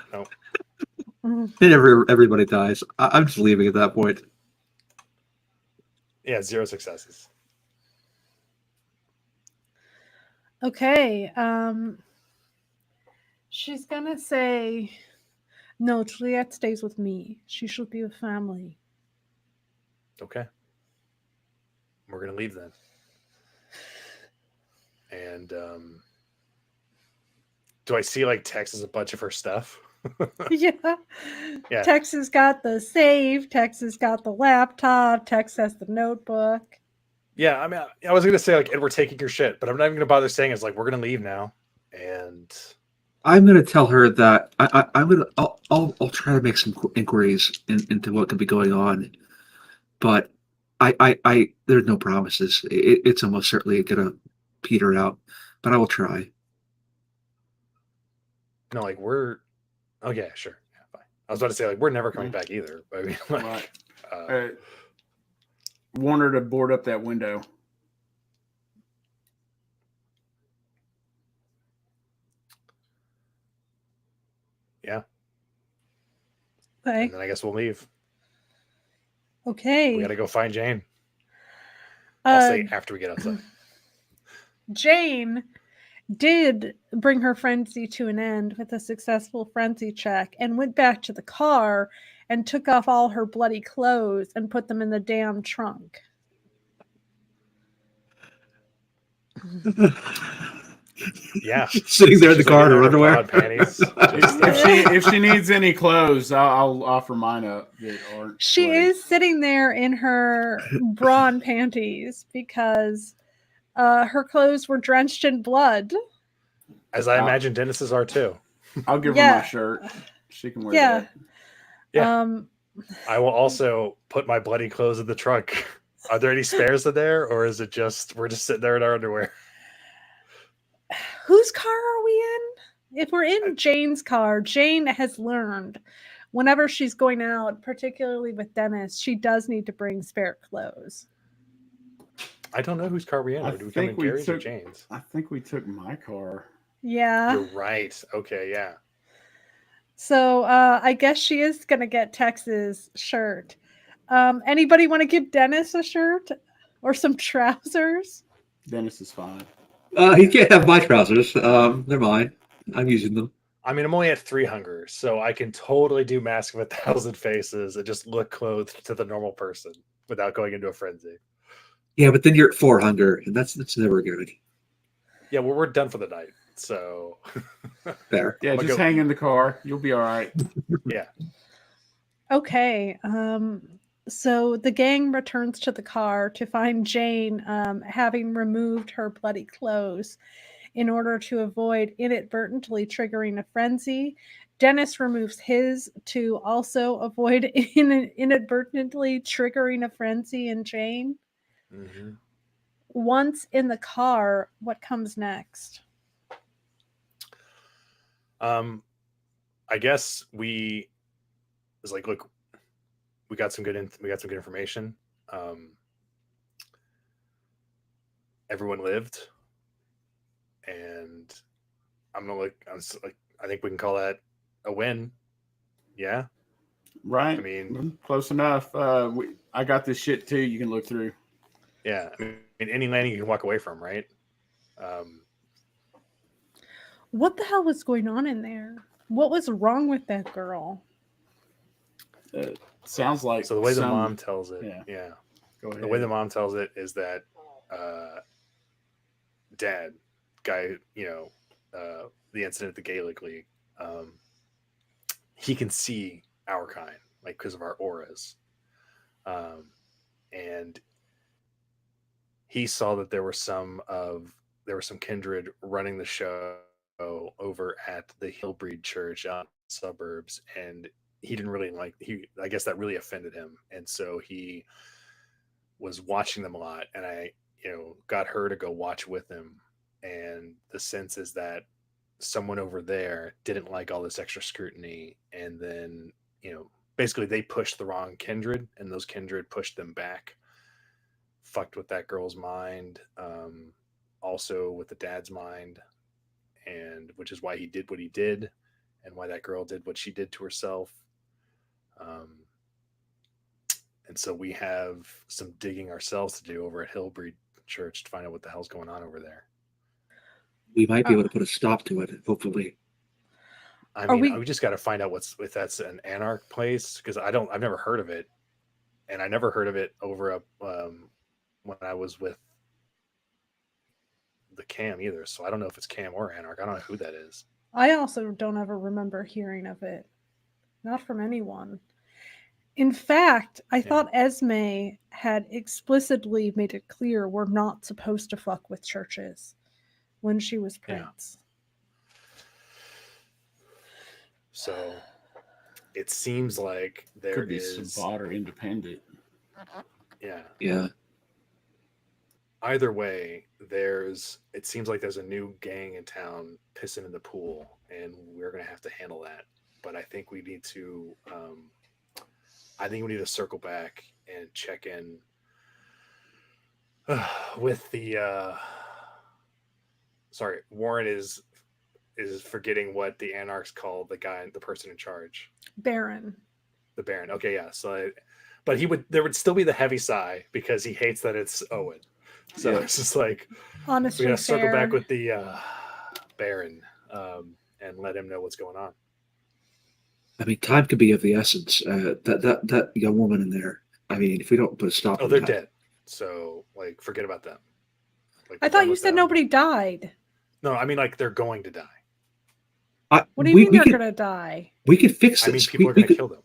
Everybody dies. I'm just leaving at that point. Yeah, 0 successes. Okay. She's going to say, no, Juliet stays with me. She should be with family. Okay. We're going to leave then. And do I see like Tex as a bunch of her stuff? Yeah. Tex has got the safe. Tex has got the laptop. Tex has the notebook. Yeah, I mean, I was going to say, like, and we're taking your shit, but I'm not even going to bother saying it's like, we're going to leave now. And I'm going to tell her that I'll try to make some inquiries into what could be going on. But there's no promises. It's almost certainly going to peter out, but I will try. No, like oh yeah, sure. Yeah, fine. I was about to say, like, we're never coming back either. I mean, like, want her to board up that window. Yeah. Okay. And then I guess we'll leave. Okay. We got to go find Jane. I'll say after we get outside. Jane did bring her frenzy to an end with a successful frenzy check and went back to the car and took off all her bloody clothes and put them in the damn trunk. Yeah, sitting there in the car in her underwear. If she needs any clothes, I'll offer mine up. She is sitting there in her bra and panties because her clothes were drenched in blood. As I imagine Dennis's are too. I'll give her my shirt. She can wear that. Yeah. I will also put my bloody clothes in the trunk. Are there any spares in there, or is it just we're just sitting there in our underwear? Whose car are we in? If we're in Jane's car, Jane has learned whenever she's going out, particularly with Dennis, she does need to bring spare clothes. I don't know whose car we're in. Do we come in Gary's or Jane's? I think we took my car. Yeah. You're right. Okay, yeah. So I guess she is gonna get Tex's shirt. Anybody want to give Dennis a shirt or some trousers? Dennis is fine. He can't have my trousers. They're mine. I'm using them. I mean, I'm only at 3 hunger, so I can totally do Mask of a Thousand Faces and just look clothed to the normal person without going into a frenzy. Yeah, but then you're at 4 hunger, and that's never good. Yeah, well, we're done for the night, so There. Yeah, I'ma just go hang eat. in the car. You'll be all right. Yeah. Okay. So the gang returns to the car to find Jane having removed her bloody clothes in order to avoid inadvertently triggering a frenzy. Dennis removes his to also avoid inadvertently triggering a frenzy in Jane. hmm Once in the car, what comes next? I guess we was like, look, we got some good information. Um, everyone lived, and I think we can call that a win. Yeah, Right? I mean, Close enough. I got this shit too. You can look through. yeah, I mean, any landing you can walk away from, right? Um, What the hell was going on in there? What was wrong with that girl? Sounds like so the way the some. mom tells it, Yeah. yeah, Go ahead. the way the mom tells it is that dad guy, the incident at the Gaelic League, um, he can see our kind, like because of our auras, um, and he saw that there were some kindred running the show over at the Hillbreed Church out in the suburbs, and he didn't really like I guess that really offended him, and so he was watching them a lot, and I got her to go watch with him, and the sense is that someone over there didn't like all this extra scrutiny, and then basically they pushed the wrong kindred, and those kindred pushed them back, fucked with that girl's mind, also with the dad's mind, and which is why he did what he did, and why that girl did what she did to herself. Um, and so we have some digging ourselves to do over at Hillbreed Church to find out what the hell's going on over there. We might be able to put a stop to it, hopefully. I Are mean, we- we just got to find out if that's an anarch place, because I've never heard of it, and I never heard of it over when I was with the Cam either. So I don't know if it's Cam or Anarch. I don't know who that is. I also don't ever remember hearing of it. Not from anyone. In fact, I thought Esme had explicitly made it clear we're not supposed to fuck with churches when she was Prince. So it seems like there Could be is Sabat or independent. Yeah. Either way, it seems like there's a new gang in town pissing in the pool, and we're gonna have to handle that. But I think we need to circle back and check in with the Warren is forgetting what the anarchs call the person in charge. Baron. The Baron. Okay, yeah. So but there would still be the heavy sigh because he hates that it's Owen. So it's just like, honestly, we gotta circle fair. back with the Baron and let him know what's going on. I mean, time could be of the essence. That young woman in there. I mean, if we don't put a stop to they're that, dead. So like, forget about them. Like, I thought you said nobody died. No, I mean like they're going to die. What do you mean they're gonna die? We could fix this. I mean, people are gonna kill them.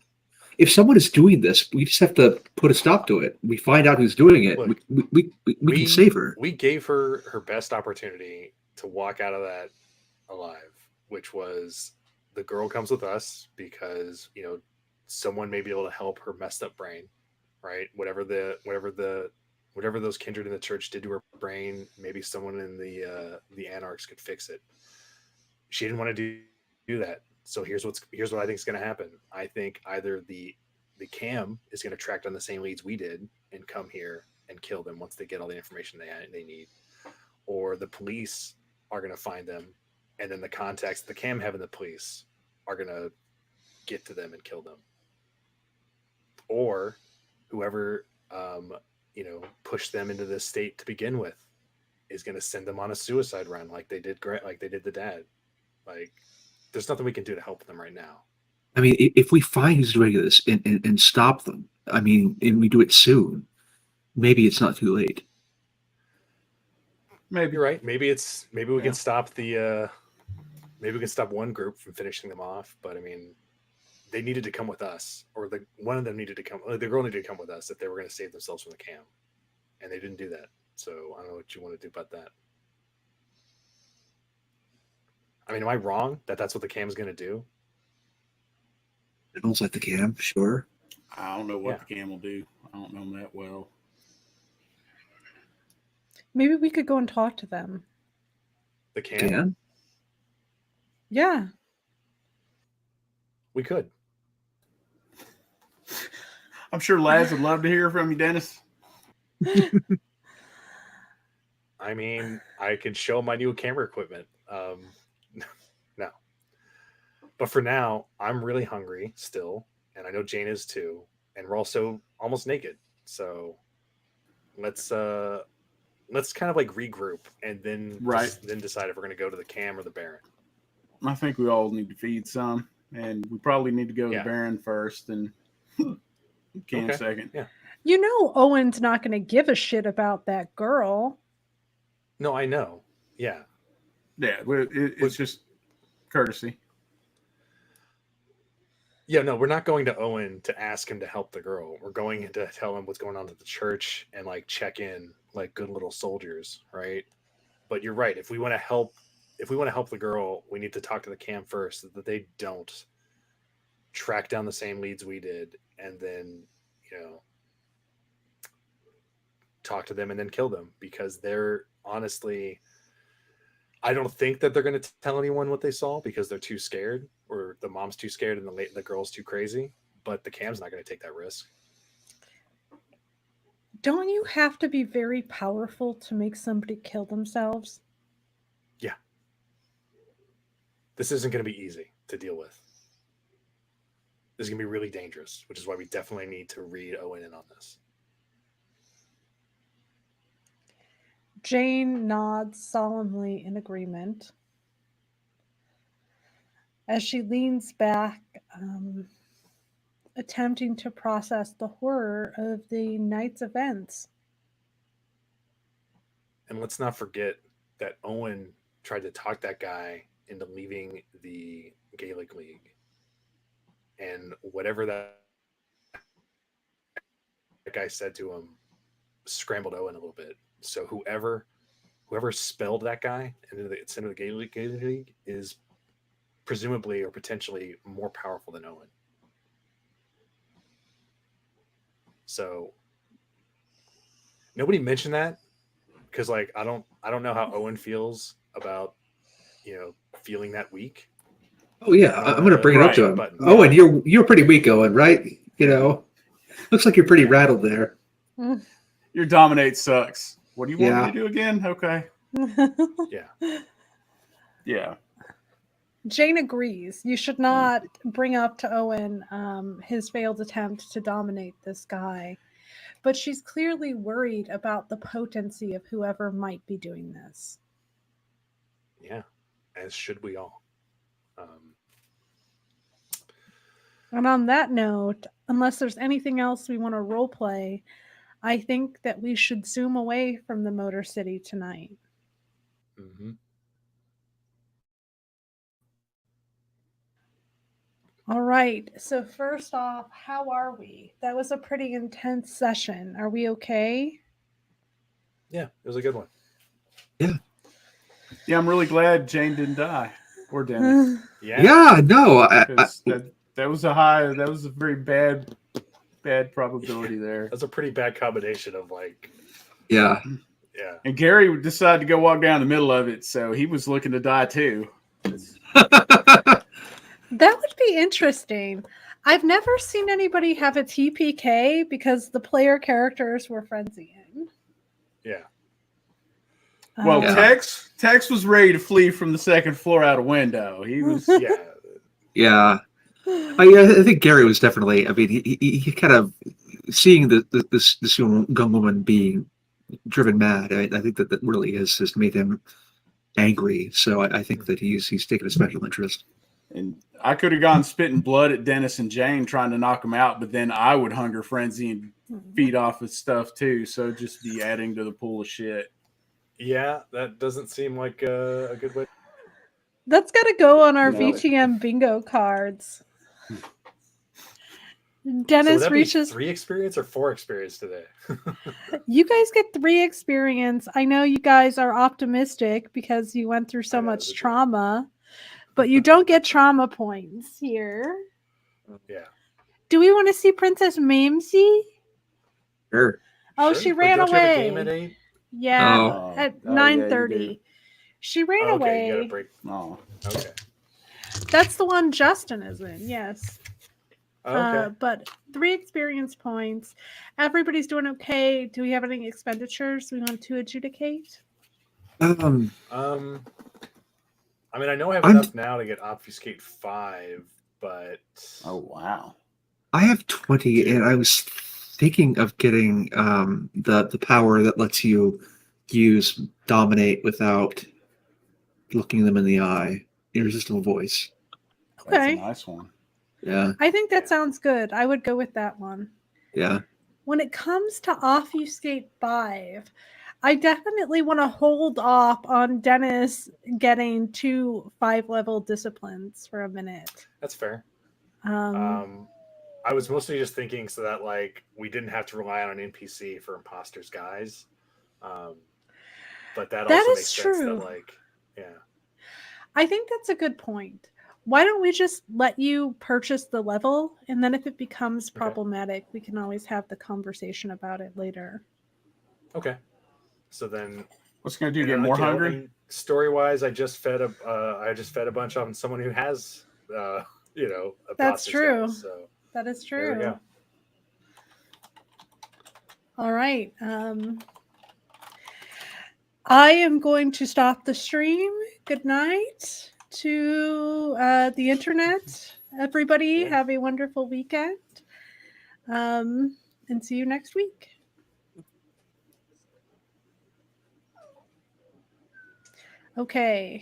If someone is doing this, we just have to put a stop to it. We find out who's doing it. Look, we can save her. We gave her her best opportunity to walk out of that alive, which was the girl comes with us because someone may be able to help her messed up brain, right? Whatever those kindred in the church did to her brain, maybe someone in the anarchs could fix it. She didn't want to do that. So here's what I think is going to happen. I think either the Cam is going to track down the same leads we did and come here and kill them once they get all the information they need, or the police are going to find them and then the contacts, the cam have and the police are gonna get to them and kill them, or whoever pushed them into this state to begin with is going to send them on a suicide run like they did the dad. Like, there's nothing we can do to help them right now. I mean, if we find who's doing this and stop them, I mean, and we do it soon, maybe it's not too late. Maybe you're right. Maybe we can stop maybe we can stop one group from finishing them off. But I mean, they needed to come with us, or one of them needed to come. The girl needed to come with us if they were going to save themselves from the cam, and they didn't do that. So I don't know what you want to do about that. I mean, am I wrong that that's what the cam is going to do? It looks like the cam, sure. I don't know what the cam will do. I don't know them that well. Maybe we could go and talk to them. The cam? Can? Yeah. We could. I'm sure Laz would love to hear from you, Dennis. I mean, I could show my new camera equipment. No. But for now, I'm really hungry still, and I know Jane is too, and we're also almost naked. So let's kind of like regroup and then then decide if we're going to go to the cam or the Baron. I think we all need to feed some, and we probably need to go to the Baron first and cam second. Yeah. You know, Owen's not going to give a shit about that girl. No, I know. Yeah. Yeah, it's just courtesy. Yeah, no, we're not going to Owen to ask him to help the girl. We're going to tell him what's going on at the church and like check in like good little soldiers, right? But you're right. If we want to help the girl, we need to talk to the cam first so that they don't track down the same leads we did and then, talk to them and then kill them, because they're honestly, I don't think that they're going to tell anyone what they saw because they're too scared, or the mom's too scared and the girl's too crazy, but the cam's not going to take that risk. Don't you have to be very powerful to make somebody kill themselves? Yeah. This isn't going to be easy to deal with. This is going to be really dangerous, which is why we definitely need to read Owen in on this. Jane nods solemnly in agreement as she leans back, attempting to process the horror of the night's events. And let's not forget that Owen tried to talk that guy into leaving the Gaelic League. And whatever that guy said to him scrambled Owen a little bit. So whoever spelled that guy into the Gaelic League is presumably or potentially more powerful than Owen. So nobody mentioned that because, like, I don't know how Owen feels about feeling that weak. Oh yeah, I'm going to bring it up to him. But, Owen, you're pretty weak, Owen, right? Looks like you're pretty rattled there. Your dominate sucks. What do you want me to do again? Okay. Yeah. Yeah. Jane agrees. You should not bring up to Owen his failed attempt to dominate this guy. But she's clearly worried about the potency of whoever might be doing this. Yeah, as should we all. And on that note, unless there's anything else we want to role play, I think that we should zoom away from the Motor City tonight. Mm-hmm. All right. So first off, how are we? That was a pretty intense session. Are we okay? Yeah, it was a good one. Yeah. Yeah, I'm really glad Jane didn't die. Or Dennis. Yeah, no. That was a very bad probability there. That's a pretty bad combination of Yeah. Yeah. And Gary decided to go walk down the middle of it, so he was looking to die too. That would be interesting. I've never seen anybody have a TPK because the player characters were frenzying. Yeah. Well, Yeah. Tex was ready to flee from the second floor out a window. He was. Yeah. Yeah. I think Gary was definitely. I mean, he kind of seeing this young woman being driven mad. I think that really has made him angry. So I think that he's taken a special interest. And I could have gone spitting blood at Dennis and Jane trying to knock him out, but then I would hunger frenzy and feed off his stuff too. So just be adding to the pool of shit. Yeah, that doesn't seem like a good way. That's got to go on our No. VTM bingo cards. So would Dennis that reaches. be 3 experience or 4 experience today? You guys get 3 experience. I know you guys are optimistic because you went through so I know, much it's a joke. trauma, but you don't get trauma points here. Yeah. Do we want to see Princess Mamsie? Sure. Oh, Sure. she Wait, ran don't you have a game away. at 8? Yeah, Oh. at Oh, yeah, 9:30. you do. She ran Okay, away. you gotta break. Oh, Okay. That's the one Justin is in. Yes. Okay. But 3 experience points. Everybody's doing okay. Do we have any expenditures we want to adjudicate? I mean, I know I have I'm- enough now to get obfuscate 5, but oh wow. I have 20, and I was thinking of getting the power that lets you use dominate without looking them in the eye. Irresistible voice. That's Okay. a nice one. Yeah, I think that sounds good. I would go with that one. yeah. When it comes to Obfuscate 5, I definitely want to hold off on Dennis getting 2 5-level disciplines for a minute. that's fair. Um, I was mostly just thinking so that like we didn't have to rely on an NPC for imposters guys. But that That also is makes true. sense that like I think that's a good point. Why don't we just let you purchase the level, and then if it becomes problematic, we can always have the conversation about it later. Okay. So then What's it gonna do? and Get then, more like, hungry? Story wise, I just fed a bunch on someone who has a That's imposters true. guys, so That is there we true. go. All right. I am going to stop the stream. Good night to the internet. Everybody, Yeah. have a wonderful weekend. And see you next week. Okay.